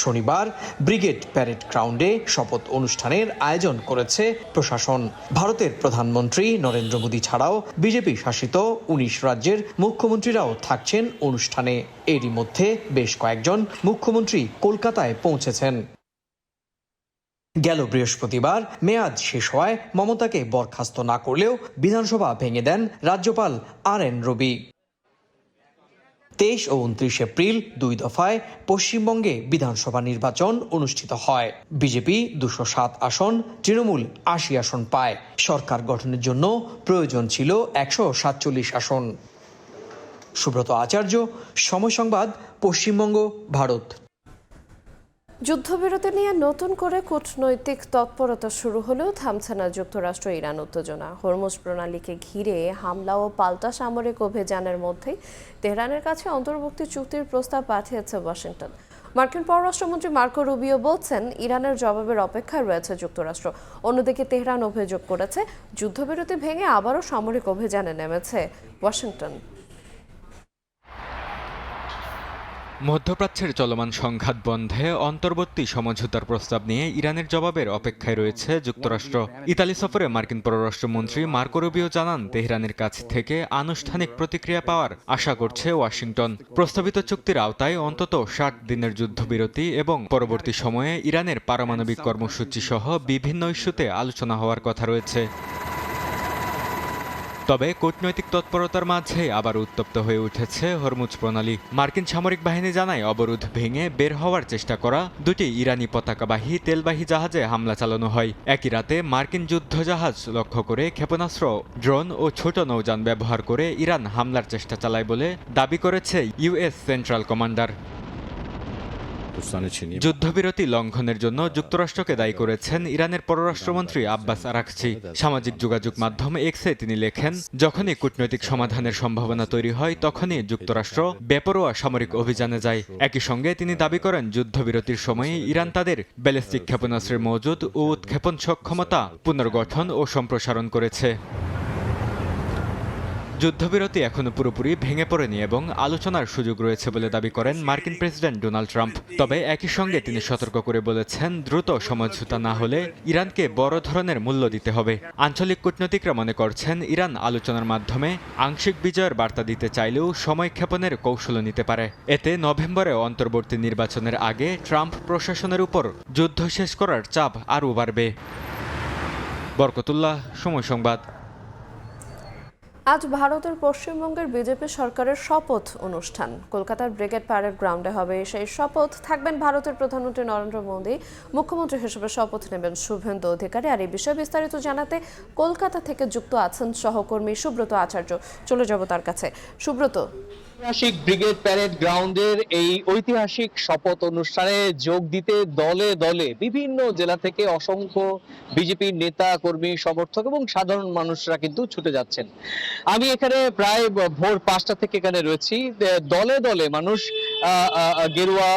শনিবার ব্রিগেড প্যারেড গ্রাউন্ডে শপথ অনুষ্ঠানের আয়োজন করেছে প্রশাসন। ভারতের প্রধানমন্ত্রী নরেন্দ্র মোদী ছাড়াও বিজেপি শাসিত 19 রাজ্যের মুখ্যমন্ত্রীরাও থাকছেন অনুষ্ঠানে। এরই মধ্যে বেশ কয়েকজন মুখ্যমন্ত্রী কলকাতায় পৌঁছেছেন। গেল বৃহস্পতিবার মেয়াদ শেষ হওয়ায় মমতাকে বরখাস্ত না করলেও বিধানসভা ভেঙে দেন রাজ্যপাল RN রবি। 23 ও 29 এপ্রিল 2 দফায় পশ্চিমবঙ্গে বিধানসভা নির্বাচন অনুষ্ঠিত হয়। বিজেপি 207 আসন, তৃণমূল 80 আসন পায়। সরকার গঠনের জন্য প্রয়োজন ছিল 147 আসন। সুব্রত আচার্য, সময় সংবাদ, পশ্চিমবঙ্গ, ভারত। যুদ্ধবিরতি নিয়ে নতুন করে কূটনৈতিক তৎপরতা শুরু হলেও থামছে না যুক্তরাষ্ট্র ইরান উত্তেজনা। হরমুজ প্রণালীকে ঘিরে হামলা ও পাল্টা সামরিক অভিযানের মধ্যেই তেহরানের কাছে অন্তর্ভুক্তি চুক্তির প্রস্তাব পাঠিয়েছে ওয়াশিংটন। মার্কিন পররাষ্ট্রমন্ত্রী মার্কো রুবিও বলছেন ইরানের জবাবের অপেক্ষায় রয়েছে যুক্তরাষ্ট্র। অন্যদিকে তেহরান অভিযোগ করেছে যুদ্ধবিরতি ভেঙে আবারও সামরিক অভিযানে নেমেছে ওয়াশিংটন। মধ্যপ্রাচ্যের চলমান সংঘাত বন্ধে অন্তর্বর্তী সমঝোতার প্রস্তাব নিয়ে ইরানের জবাবের অপেক্ষায় রয়েছে যুক্তরাষ্ট্র। ইতালি সফরে মার্কিন পররাষ্ট্রমন্ত্রী মার্কো রুবিও জানান তেহরানের কাছ থেকে আনুষ্ঠানিক প্রতিক্রিয়া পাওয়ার আশা করছে ওয়াশিংটন। প্রস্তাবিত চুক্তির আওতায় অন্তত 60 দিনের যুদ্ধবিরতি এবং পরবর্তী সময়ে ইরানের পারমাণবিক কর্মসূচি সহ বিভিন্ন ইস্যুতে আলোচনা হওয়ার কথা রয়েছে। তবে কূটনৈতিক তৎপরতার মাঝে আবার উত্তপ্ত হয়ে উঠেছে হরমুজ প্রণালী। মার্কিন সামরিক বাহিনী জানায় অবরোধ ভেঙে বের হওয়ার চেষ্টা করা দুটি ইরানি পতাকাবাহী তেলবাহী জাহাজে হামলা চালানো হয়। একই রাতে মার্কিন যুদ্ধজাহাজ লক্ষ্য করে ক্ষেপণাস্ত্র, ড্রোন ও ছোট নৌযান ব্যবহার করে ইরান হামলার চেষ্টা চালায় বলে দাবি করেছে ইউএস সেন্ট্রাল কমান্ডার। যুদ্ধবিরতি লঙ্ঘনের জন্য যুক্তরাষ্ট্রকে দায়ী করেছেন ইরানের পররাষ্ট্রমন্ত্রী আব্বাস আরাকচি। সামাজিক যোগাযোগ মাধ্যম এক্সে তিনি লেখেন, যখনই কূটনৈতিক সমাধানের সম্ভাবনা তৈরি হয় তখনই যুক্তরাষ্ট্র বেপরোয়া সামরিক অভিযানে যায়। একই সঙ্গে তিনি দাবি করেন যুদ্ধবিরতির সময়ে ইরান তাদের ব্যালিস্টিক ক্ষেপণাস্ত্রের মজুদ ও উৎক্ষেপণ সক্ষমতা পুনর্গঠন ও সম্প্রসারণ করেছে। যুদ্ধবিরতি এখনো পুরোপুরি ভেঙে পড়েনি এবং আলোচনার সুযোগ রয়েছে বলে দাবি করেন মার্কিন প্রেসিডেন্ট ডোনাল্ড ট্রাম্প। তবে একই সঙ্গে তিনি সতর্ক করে বলেছেন দ্রুত সমঝোতা না হলে ইরানকে বড় ধরনের মূল্য দিতে হবে। আঞ্চলিক কূটনীতিকরা মনে করছেন ইরান আলোচনার মাধ্যমে আংশিক বিজয়ের বার্তা দিতে চাইলেও সময় ক্ষেপণের কৌশল নিতে পারে। এতে নভেম্বরে অন্তর্বর্তী নির্বাচনের আগে ট্রাম্প প্রশাসনের উপর যুদ্ধ শেষ করার চাপ আরও বাড়বে। বরকতুল্লাহ, সময় সংবাদ। আজ ভারতের পশ্চিমবঙ্গের বিজেপি সরকারের শপথ অনুষ্ঠান কলকাতার ব্রিগেড প্যারেড গ্রাউন্ডে হবে। সেই শপথ থাকবেন ভারতের প্রধানমন্ত্রী নরেন্দ্র মোদী, মুখ্যমন্ত্রী হিসেবে শপথ নেবেন শুভেন্দু অধিকারী। আর এই বিষয়ে বিস্তারিত জানাতে কলকাতা থেকে যুক্ত আছেন সহকর্মী সুব্রত আচার্য। চলে যাব তার কাছে। সুব্রত, ঐতিহাসিক ব্রিগেড প্যারেড গ্রাউন্ডের এই ঐতিহাসিক শপথ অনুষ্ঠানে যোগ দিতে দলে দলে বিভিন্ন জেলা থেকে অসংখ্য বিজেপির নেতা কর্মী সমর্থক এবং সাধারণ মানুষরা কিন্তু ছুটে যাচ্ছেন। আমি এখানে প্রায় ভোর 5টা থেকে এখানে রয়েছি। দলে দলে মানুষ গেরুয়া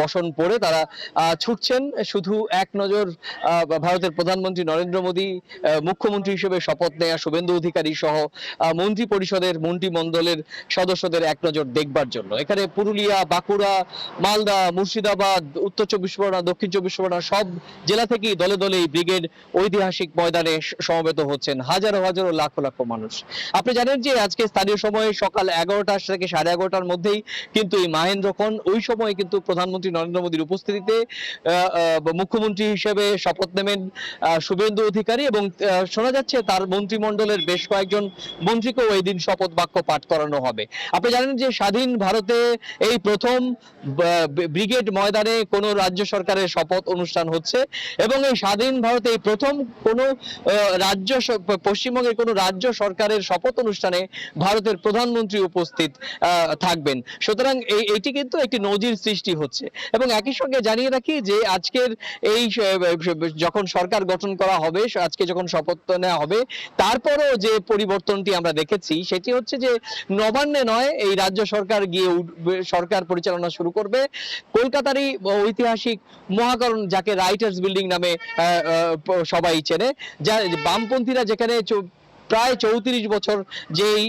বসন পরে তারা ছুটছেন। শুধু এক নজর ভারতের প্রধানমন্ত্রী নরেন্দ্র মোদী, মুখ্যমন্ত্রী হিসেবে শপথ নেয়া শুভেন্দু অধিকারী সহ মন্ত্রী পরিষদের মন্ত্রিমণ্ডলের সদস্যদের এক নজর দেখবার জন্য এখানে পুরুলিয়া, বাঁকুড়া, মালদা, মুর্শিদাবাদ, উত্তর 24 পরগনা, দক্ষিণ 24 পরগনা সব জেলা থেকেই দলে দলে এই ব্রিগেড ঐতিহাসিক ময়দানে সমবেত হচ্ছেন হাজারো হাজারো লাখো লাখো মানুষ। আপনি জানেন যে আজকে স্থানীয় সময়ে সকাল 11টা থেকে 11:30টার মধ্যেই কিন্তু এই মাহেন্দ্রক্ষণ, ওই সময় কিন্তু প্রধানমন্ত্রী নরেন্দ্র মোদীর উপস্থিতিতে মুখ্যমন্ত্রী হিসেবে শপথ নেবেন শুভেন্দু অধিকারী এবং শোনা যাচ্ছে তার মন্ত্রিমণ্ডলের বেশ কয়েকজন মন্ত্রীকেও এই দিন শপথ বাক্য পাঠ করানো হবে। আপনি জানেন যে স্বাধীন ভারতে এই প্রথম ব্রিগেড ময়দানে কোন রাজ্য সরকারের শপথ অনুষ্ঠান হচ্ছে এবং এই স্বাধীন ভারতে এই প্রথম কোন রাজ্য, পশ্চিমবঙ্গের কোন রাজ্য সরকারের শপথ অনুষ্ঠানে ভারতের প্রধানমন্ত্রী উপস্থিত থাকবেন। সুতরাং এইটি কিন্তু একটি নজির সৃষ্টি হচ্ছে। এবং একই সঙ্গে জানিয়ে রাখি যে আজকের এই যখন সরকার গঠন করা হবে, আজকে যখন শপথ নেওয়া হবে, তারপরও যে পরিবর্তনটি আমরা দেখেছি সেটি হচ্ছে যে নবান্নে নয়, এই রাজ্য সরকার গিয়ে সরকার পরিচালনা শুরু করবে কলকাতারই ঐতিহাসিক মহাকরণ, যাকে রাইটার্স বিল্ডিং নামে সবাই চেনে, যা বামপন্থীরা যেখানে প্রায় 34 বছর যেই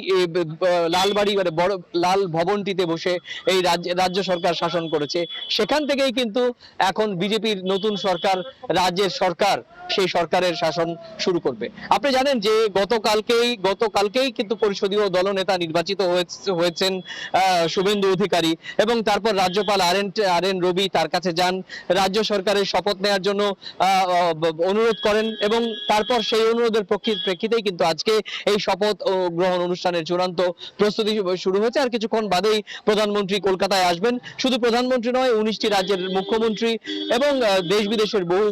লালবাড়ি মানে বড় লাল ভবনটিতে বসে এই রাজ্য সরকার শাসন করেছে, সেখান থেকেই কিন্তু এখন বিজেপির নতুন সরকার, রাজ্যের সরকার, সেই সরকারের শাসন শুরু করবে। আপনি জানেন যে গতকালকেই কিন্তু পরিষদীয় দলনেতা নির্বাচিত হয়েছেন শুভেন্দু অধিকারী এবং তারপর রাজ্যপাল আর এন রবি তার কাছে যান, রাজ্য সরকারের শপথ নেওয়ার জন্য অনুরোধ করেন এবং তারপর সেই অনুরোধের প্রেক্ষিতেই কিন্তু আজকে আজকে এই শপথ ও গ্রহণ অনুষ্ঠানের চূড়ান্ত প্রস্তুতি শুরু হয়েছে। আর কিছুক্ষণ বাদেই প্রধানমন্ত্রী কলকাতায় আসবেন। শুধু প্রধানমন্ত্রী নয়, 19টি রাজ্যের মুখ্যমন্ত্রী এবং দেশ বিদেশের বহু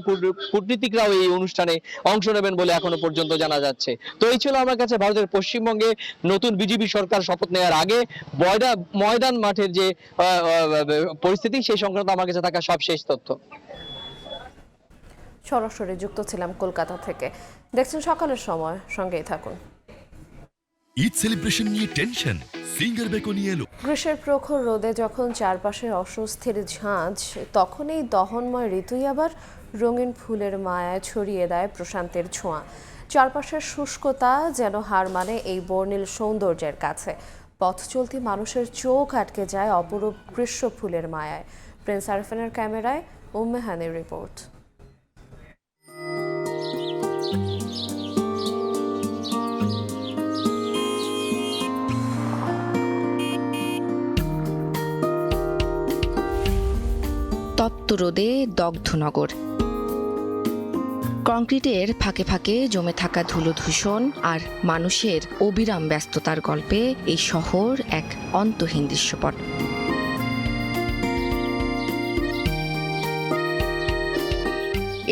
কূটনীতিকরাও এই অনুষ্ঠানে অংশ নেবেন বলে এখনো পর্যন্ত জানা যাচ্ছে। তো এই ছিল আমার কাছে ভারতের পশ্চিমবঙ্গে নতুন বিজেপি সরকার শপথ নেওয়ার আগে ময়দান মাঠের যে পরিস্থিতি সেই সংক্রান্ত আমার কাছে থাকা সবশেষ তথ্য। সরাসরি যুক্ত ছিলাম কলকাতা থেকে। দেখছেন সকালের সময়, সঙ্গেই থাকুন। ঈদ সেলিব্রেশন নিয়ে টেনশন, সিঙ্গার বেকো নিয়ে এলো। গ্রীষ্মের প্রখর রোদে যখন চারপাশে অস্বস্তির ঝাঁজ, তখন এই দহনময় ঋতুই আবার রঙিন ফুলের মায়ায় ছড়িয়ে দেয় প্রশান্তির ছোঁয়া। চারপাশের শুষ্কতা যেন হার মানে এই বর্ণিল সৌন্দর্যের কাছে। পথ চলতি মানুষের চোখ আটকে যায় অপরূপ গ্রীষ্ম ফুলের মায়ায়। প্রিন্স আরফানের ক্যামেরায় উম্মে হানির রিপোর্ট। তপ্ত রোদে দগ্ধ নগর। কংক্রিটের ফাঁকে ফাঁকে জমে থাকা ধুলোধূসর আর মানুষের অবিরাম ব্যস্ততার গল্পে এই শহর এক অন্তহীন দৃশ্যপট।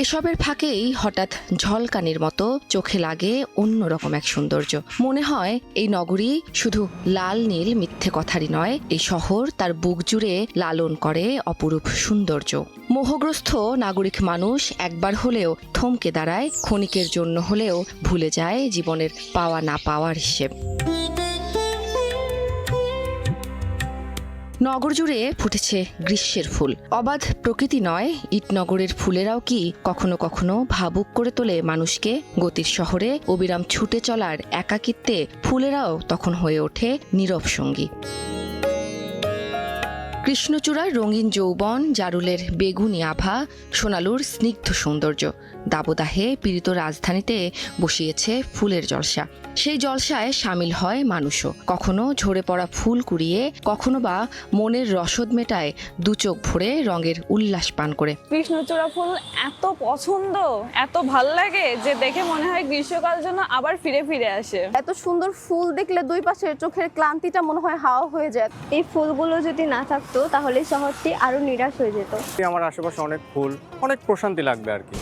এসবের ফাঁকেই হঠাৎ ঝলকানির মতো চোখে লাগে অন্যরকম এক সৌন্দর্য। মনে হয় এই নগরী শুধু লাল নীল মিথ্যে কথারই নয়, এই শহর তার বুক জুড়ে লালন করে অপরূপ সৌন্দর্য। মোহগ্রস্ত নাগরিক মানুষ একবার হলেও থমকে দাঁড়ায়, ক্ষণিকের জন্য হলেও ভুলে যায় জীবনের পাওয়া না পাওয়ার হিসেব। নগর জুড়ে ফুটেছে গ্রীষ্মের ফুল। অবাধ প্রকৃতি নয়, ইটনগরের ফুলেরাও কি কখনো কখনো ভাবুক করে তোলে মানুষকে। গতির শহরে অবিরাম ছুটে চলার একাকিত্বে ফুলেরাও তখন হয়ে ওঠে নীরব সঙ্গী। কৃষ্ণচূড়ার রঙিন যৌবন, জারুলের বেগুনি আভা, সোনালুর স্নিগ্ধ সৌন্দর্য, দাবদাহে পীড়িত রাজধানীতে বসিয়েছে ফুলের জলসা। সেই জলসায় সামিল হয় মানুষও। কখনো ঝরে পড়া ফুল কুড়িয়ে, কখনো বা মনের রসদ মেটায় দু চোখ ভরে রঙের উল্লাস পান করে। কৃষ্ণচূড়া ফুল এত পছন্দ, এত ভাল লাগে যে দেখে মনে হয় গ্রীষ্মকাল যেন আবার ফিরে ফিরে আসে। এত সুন্দর ফুল দেখলে দুই পাশের চোখের ক্লান্তিটা মনে হয় হাওয়া হয়ে যায়। এই ফুলগুলো যদি না থাকতো তাহলে শহরটি আরো নিরাশ হয়ে যেত। আমার আশেপাশে অনেক ফুল, অনেক প্রশান্তি লাগবে আর কি।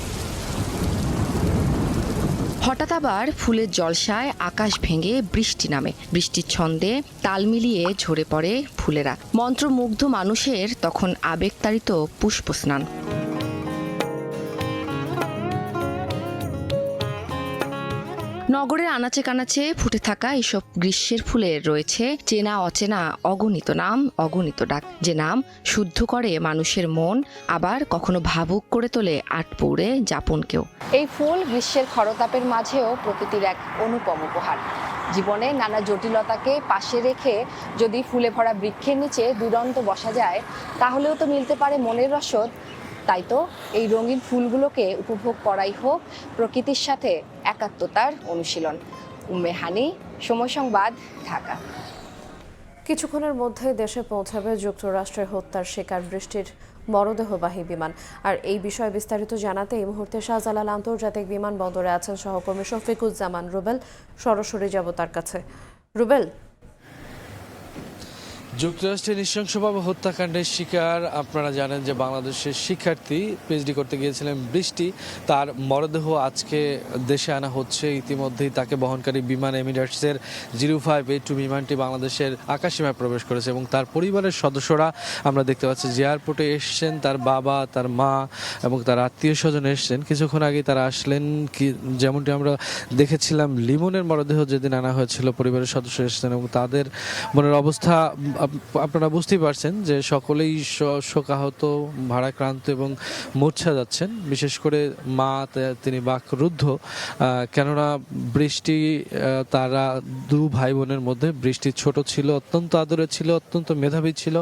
হঠাৎ আবার ফুলের জলসায় আকাশ ভেঙে বৃষ্টি নামে। বৃষ্টির ছন্দে তাল মিলিয়ে ঝরে পড়ে ফুলেরা। মন্ত্রমুগ্ধ মানুষের তখন আবেগতাড়িত পুষ্পস্নান। নগরের আনাচে কানাচে ফুটে থাকা এসব গ্রীষ্মের ফুলের রয়েছে চেনা অচেনা অগণিত নাম, অগণিত ডাক। যে নাম শুদ্ধ করে মানুষের মন, আবার কখনো ভাবুক করে তোলে আটপৌড়ে যাপনকেও। এই ফুল গ্রীষ্মের খরতাপের মাঝেও প্রকৃতির এক অনুপম উপহার। জীবনে নানা জটিলতাকে পাশে রেখে যদি ফুলে ভরা বৃক্ষের নিচে দুরন্ত বসা যায়, তাহলেও তো মিলতে পারে মনের রসদ। তাই তো এই রঙিন ফুলগুলোকে উপভোগ করাই হোক প্রকৃতির সাথে একাত্মতার অনুশীলন। উম্মে হানি, সময় সংবাদ, ঢাকা। কিছুক্ষণের মধ্যে দেশে পৌঁছাবে যুক্তরাষ্ট্রের হত্যার শিকার বৃষ্টির মরদেহবাহী বিমান। আর এই বিষয়ে বিস্তারিত জানাতে এই মুহূর্তে শাহজালাল আন্তর্জাতিক বিমানবন্দরে আছেন সহকর্মী শফিকুজ্জামান রুবেল। সরাসরি যাব তার কাছে। রুবেল, যুক্তরাষ্ট্রের নৃশংসভাবে হত্যাকাণ্ডের শিকার আপনারা জানেন যে বাংলাদেশের শিক্ষার্থী পিএইচডি করতে গিয়েছিলেন বৃষ্টি, তার মরদেহ আজকে দেশে আনা হচ্ছে। ইতিমধ্যেই তাকে বহনকারী বিমান এমিরেটসের 0582 বিমানটি বাংলাদেশের আকাশসীমায় প্রবেশ করেছে এবং তার পরিবারের সদস্যরা আমরা দেখতে পাচ্ছি যে এয়ারপোর্টে এসছেন। তার বাবা, তার মা এবং তার আত্মীয় স্বজন এসছেন। কিছুক্ষণ আগে তারা আসলেন। কি যেমনটি আমরা দেখেছিলাম লিমনের মরদেহ যেদিন আনা হয়েছিল, পরিবারের সদস্য এসছেন এবং তাদের মনের অবস্থা আপনারা বুঝতেই পারছেন যে সকলেই শোকাহত, ভারাক্রান্ত এবং মূর্ছা যাচ্ছেন। বিশেষ করে মা, তিনি বাকরুদ্ধ। কেননা বৃষ্টি, তারা দু ভাই বোনের মধ্যে বৃষ্টি ছোট ছিল, অত্যন্ত আদরের ছিল, অত্যন্ত মেধাবী ছিল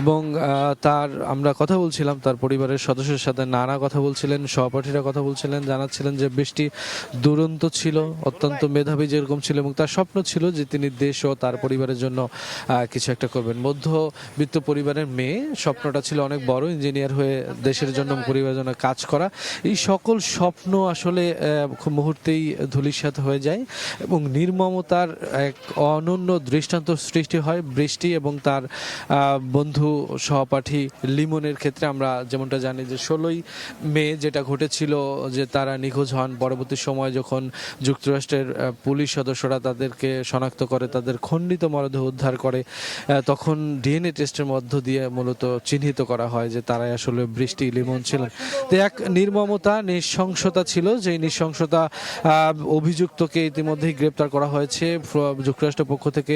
এবং তার আমরা কথা বলছিলাম তার পরিবারের সদস্যের সাথে, নানা কথা বলছিলেন, সহপাঠীরা কথা বলছিলেন, জানাচ্ছিলেন যে বৃষ্টি দুরন্ত ছিল, অত্যন্ত মেধাবী যেরকম ছিল এবং তার স্বপ্ন ছিল যে তিনি দেশ ও তার পরিবারের জন্য কিছু একটা করবেন। মধ্যবিত্ত পরিবারের মেয়ে, স্বপ্নটা ছিল অনেক বড়, ইঞ্জিনিয়ার হয়ে দেশের জন্য পরিবারের জন্য কাজ করা। এই সকল স্বপ্ন আসলে খুব মুহূর্তেই ধূলিসাৎ হয়ে যায় এবং নির্মমতার এক অনন্য দৃষ্টান্ত সৃষ্টি হয় বৃষ্টি এবং তার বন্ধু সহপাঠী লিমনের ক্ষেত্রে। আমরা যেমনটা জানি যে 16ই মে যেটা ঘটেছিল, যে তারা নিখোঁজ হন, পরবর্তী সময় যখন যুক্তরাষ্ট্রের পুলিশ সদস্যরা তাদেরকে শনাক্ত করে, তাদের খণ্ডিত মরদেহ উদ্ধার করে, তখন ডিএনএ টেস্টের মধ্য দিয়ে মূলত চিহ্নিত করা হয় যে তারাই আসলে বৃষ্টি লিমন ছিলেন। তো এক নির্মমতা, নৃশংসতা ছিল, যে নৃশংসতা অভিযুক্তকে ইতিমধ্যেই গ্রেপ্তার করা হয়েছে। যুক্তরাষ্ট্রের পক্ষ থেকে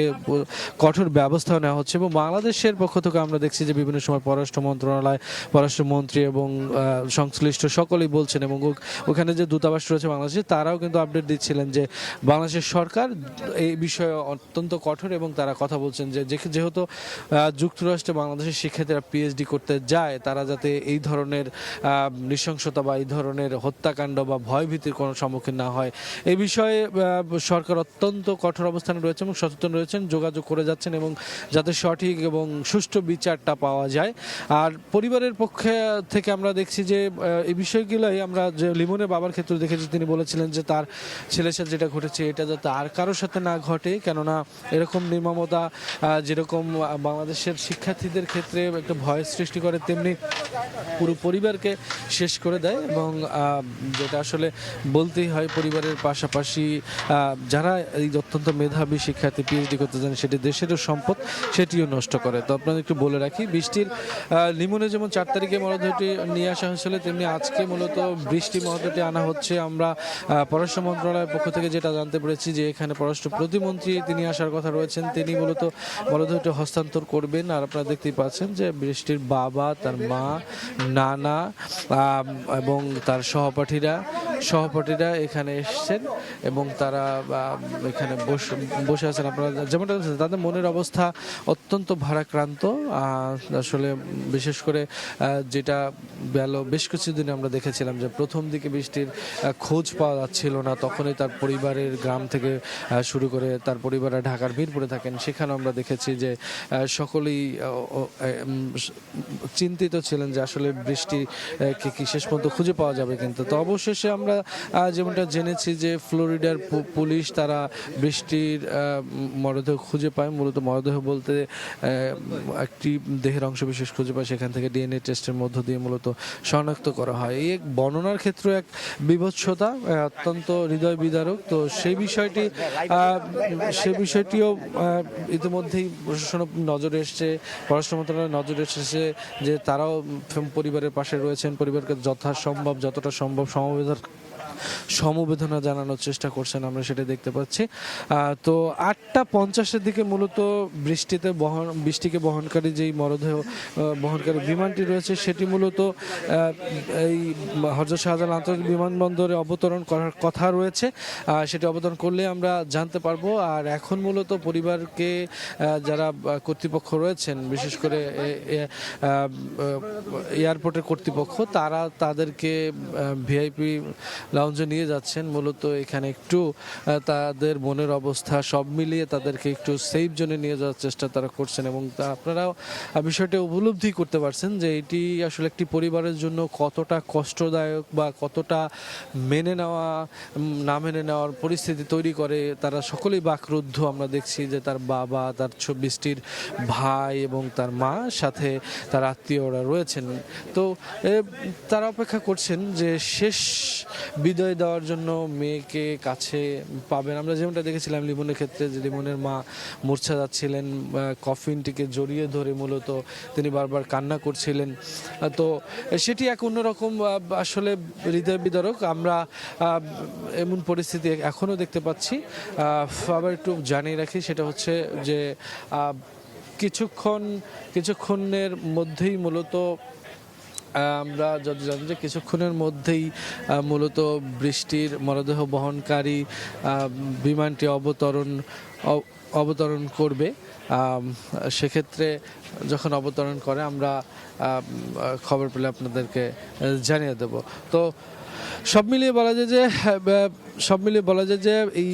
কঠোর ব্যবস্থা নেওয়া হচ্ছে এবং বাংলাদেশের পক্ষ থেকে আমরা দেখছি যে বিভিন্ন সময় পররাষ্ট্র মন্ত্রণালয়, পররাষ্ট্রমন্ত্রী এবং সংশ্লিষ্ট সকলেই বলছেন, এবং ওখানে যে দূতাবাস রয়েছে বাংলাদেশে, তারাও কিন্তু আপডেট দিচ্ছিলেন যে বাংলাদেশের সরকার এই বিষয়ে অত্যন্ত কঠোর এবং তারা কথা বলছেন যে যেহেতু যুক্তরাষ্ট্রে বাংলাদেশের শিক্ষার্থীরা পিএইচডি করতে যায়, তারা যাতে এই ধরনের নৃশংসতা বা এই ধরনের হত্যাকাণ্ড বা ভয়ভীতির কোনো সম্মুখীন না হয়, এই বিষয়ে সরকার অত্যন্ত কঠোর অবস্থানে রয়েছে এবং সচেতন রয়েছেন, যোগাযোগ করে যাচ্ছেন এবং যাতে সঠিক এবং সুষ্ঠু বিচারটা পাওয়া যায়। আর পরিবারের পক্ষে থেকে আমরা দেখছি যে এই বিষয়গুলোই আমরা যে লিমনের বাবার ক্ষেত্রে দেখেছি, তিনি বলেছিলেন যে তার ছেলের সাথে যেটা ঘটেছে এটা যাতে আর কারোর সাথে না ঘটে, কেননা এরকম নির্মমতা যেরকম বাংলাদেশের শিক্ষার্থীদের ক্ষেত্রে একটা ভয় সৃষ্টি করে, তেমনি পুরো পরিবারকে শেষ করে দেয়। এবং যেটা আসলে বলতেই হয়, পরিবারের পাশাপাশি যারা এই অত্যন্ত মেধাবী শিক্ষার্থী পিএইচডি করতে যান, সেটি দেশেরও সম্পদ, সেটিও নষ্ট করে। তো আপনাদের একটু বলে রাখি, বৃষ্টির লিমনে যেমন 4 তারিখে মরদেহটি নিয়ে আসা হয়েছিল, তেমনি আজকে মূলত বৃষ্টি মরদেহটি আনা হচ্ছে। আমরা পররাষ্ট্র মন্ত্রণালয়ের পক্ষ থেকে যেটা জানতে পেরেছি যে এখানে পররাষ্ট্র প্রতিমন্ত্রী তিনি আসার কথা রয়েছেন, তিনি মূলত মরদেহটি হস্তান্তর করবেন। আর আপনারা দেখতেই পাচ্ছেন যে বৃষ্টির বাবা, তার মা, নানা এবং তার সহপাঠীরা এখানে এসছেন এবং তারা এখানে বসে আছেন। আপনারা যেমনটা তাদের মনের অবস্থা অত্যন্ত ভারাক্রান্ত। আসলে বিশেষ করে যেটা বেশ কিছুদিন আমরা দেখেছিলাম যে প্রথম দিকে বৃষ্টির খোঁজ পাওয়া যাচ্ছিল না, তখনই তার পরিবারের গ্রাম থেকে শুরু করে তার পরিবারের ঢাকার মিরপুরে থাকেন, সেখানে আমরা দেখেছি যে সকলেই চিন্তিত ছিলেন যে আসলে বৃষ্টিকে কি শেষ পর্যন্ত খুঁজে পাওয়া যাবে। কিন্তু তো অবশেষে আমরা যেমনটা জেনেছি যে ফ্লোরিডার পুলিশ তারা বৃষ্টির মরদেহ খুঁজে পায়। মূলত মরদেহ বলতে একটি দেহের অংশ বিশেষ খুঁজে পায়, সেখান থেকে ডিএনএ টেস্টের মধ্য দিয়ে মূলত শনাক্ত করা হয়। এই এক বর্ণনার ক্ষেত্রে এক বিভৎসতা, অত্যন্ত হৃদয় বিদারক। তো সেই বিষয়টিও ইতিমধ্যেই প্রশাসন নজরে এসছে, পররাষ্ট্র মন্ত্রণালয় নজরে এসেছে যে তারাও পরিবারের পাশে রয়েছেন, পরিবারকে যতটা সম্ভব সমবেদনা জানানোর চেষ্টা করছেন, আমরা সেটা দেখতে পাচ্ছি। তো 8:50-এর দিকে মূলত বৃষ্টিকে বহনকারী যেই মরদেহ বহনকারী বিমানটি রয়েছে, সেটি মূলত এই হযরত শাহজালাল আন্তর্জাতিক বিমানবন্দরে অবতরণ করার কথা রয়েছে। সেটি অবতরণ করলে আমরা জানতে পারবো। আর এখন মূলত পরিবারকে যারা কর্তৃপক্ষ রয়েছেন, বিশেষ করে এয়ারপোর্টের কর্তৃপক্ষ, তারা তাদেরকে ভিআইপি লাউঞ্জে নিয়ে যাচ্ছেন। মূলত এখানে একটু তাদের মনের অবস্থা সব মিলিয়ে তাদেরকে একটু সেফ জোনে নিয়ে যাওয়ার চেষ্টা তারা করছেন এবং আপনারাও বিষয়টা উপলব্ধি করতে পারছেন যে এটি আসলে একটি পরিবারের জন্য কতটা কষ্টদায়ক বা কতটা না মেনে নেওয়ার পরিস্থিতি তৈরি করে। তারা সকলেই বাকরুদ্ধ। আমরা দেখছি যে তার বাবা, তার বৃষ্টির ভাই এবং তার মা, সাথে তার আত্মীয়রা রয়েছেন। তো তারা অপেক্ষা করছেন যে শেষ বিদায় দেওয়ার জন্য মেয়েকে কাছে পাবেন। আমরা যেমনটা দেখেছিলাম লিমনের ক্ষেত্রে, যে লিমনের মা মূর্ছা যাচ্ছিলেন, কফিনটিকে জড়িয়ে ধরে মূলত তিনি বারবার কান্না করছিলেন। তো সেটি এক অন্যরকম আসলে হৃদয় বিদারক। আমরা এমন পরিস্থিতি এখনও দেখতে পাচ্ছি। আবার একটু জানিয়ে রাখি, সেটা হচ্ছে যে কিছুক্ষণের মধ্যেই মূলত আমরা যদি জানি যে কিছুক্ষণের মধ্যেই মূলত বৃষ্টির মরদেহ বহনকারী বিমানটি অবতরণ করবে। সেক্ষেত্রে যখন অবতরণ করে আমরা খবর পেলে আপনাদেরকে জানিয়ে দেব। তো সব মিলিয়ে বলা যায় যে এই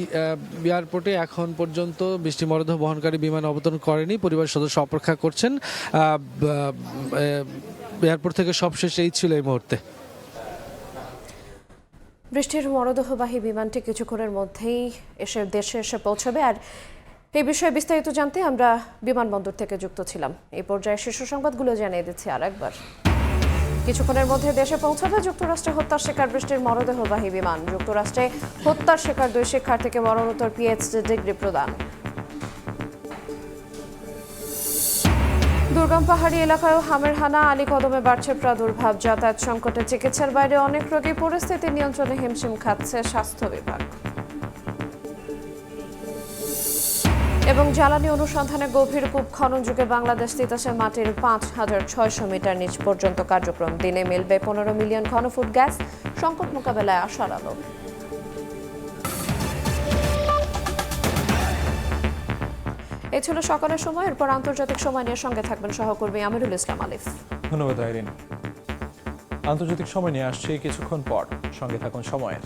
এয়ারপোর্টে এখন পর্যন্ত 20টি মরদেহ বহনকারী বিমান অবতরণ করেনি। পরিবার সদস্য অপেক্ষা করছেন। এয়ারপোর্ট থেকে সবশেষ এই ছিল এই মুহূর্তে। বৃষ্টির মরদেহবাহী বিমানটি কিছুক্ষণের মধ্যেই দেশে এসে পৌঁছবে। আর এই বিষয়ে বিস্তারিত জানতে আমরা বিমানবন্দর থেকে যুক্ত ছিলাম। এই পর্যায়ে শীর্ষ সংবাদগুলো জানিয়ে দিচ্ছি আর একবার। কিছুক্ষণের মধ্যে দেশে পৌঁছাবে যুক্তরাষ্ট্রে হত্যার শিকার বৃষ্টির মরদেহবাহী বিমান। যুক্তরাষ্ট্রে হত্যার শিকার 2 শিক্ষার্থীকে মরণোত্তর পিএইচডি ডিগ্রি প্রদান। দুর্গম পাহাড়ি এলাকায়ও হামের হানা, আলীকদমে বাড়ছে প্রাদুর্ভাব। যাতায়াত সংকটে চিকিৎসার বাইরে অনেক রোগী, পরিস্থিতি নিয়ন্ত্রণে হিমশিম খাচ্ছে স্বাস্থ্য বিভাগ। এবং জ্বালানি অনুসন্ধানে গভীর কূপ খনন যুগে বাংলাদেশ তিতাসে মাটির 5,600 মিটার নিচ পর্যন্ত কার্যক্রম। দিনে মিলবে 15 মিলিয়ন ঘনফুট গ্যাস। সংকট মোকাবেলায় আশার আলো। এই ছিল সকালের সময়। এরপর আন্তর্জাতিক সময় নিয়ে সঙ্গে থাকবেন সহকর্মী আমিরুল ইসলাম আলিফ। ধন্যবাদ আইরিন। আন্তর্জাতিক সময় নিয়ে আসছে কিছুক্ষণ পর, সঙ্গে থাকুন সময়ের।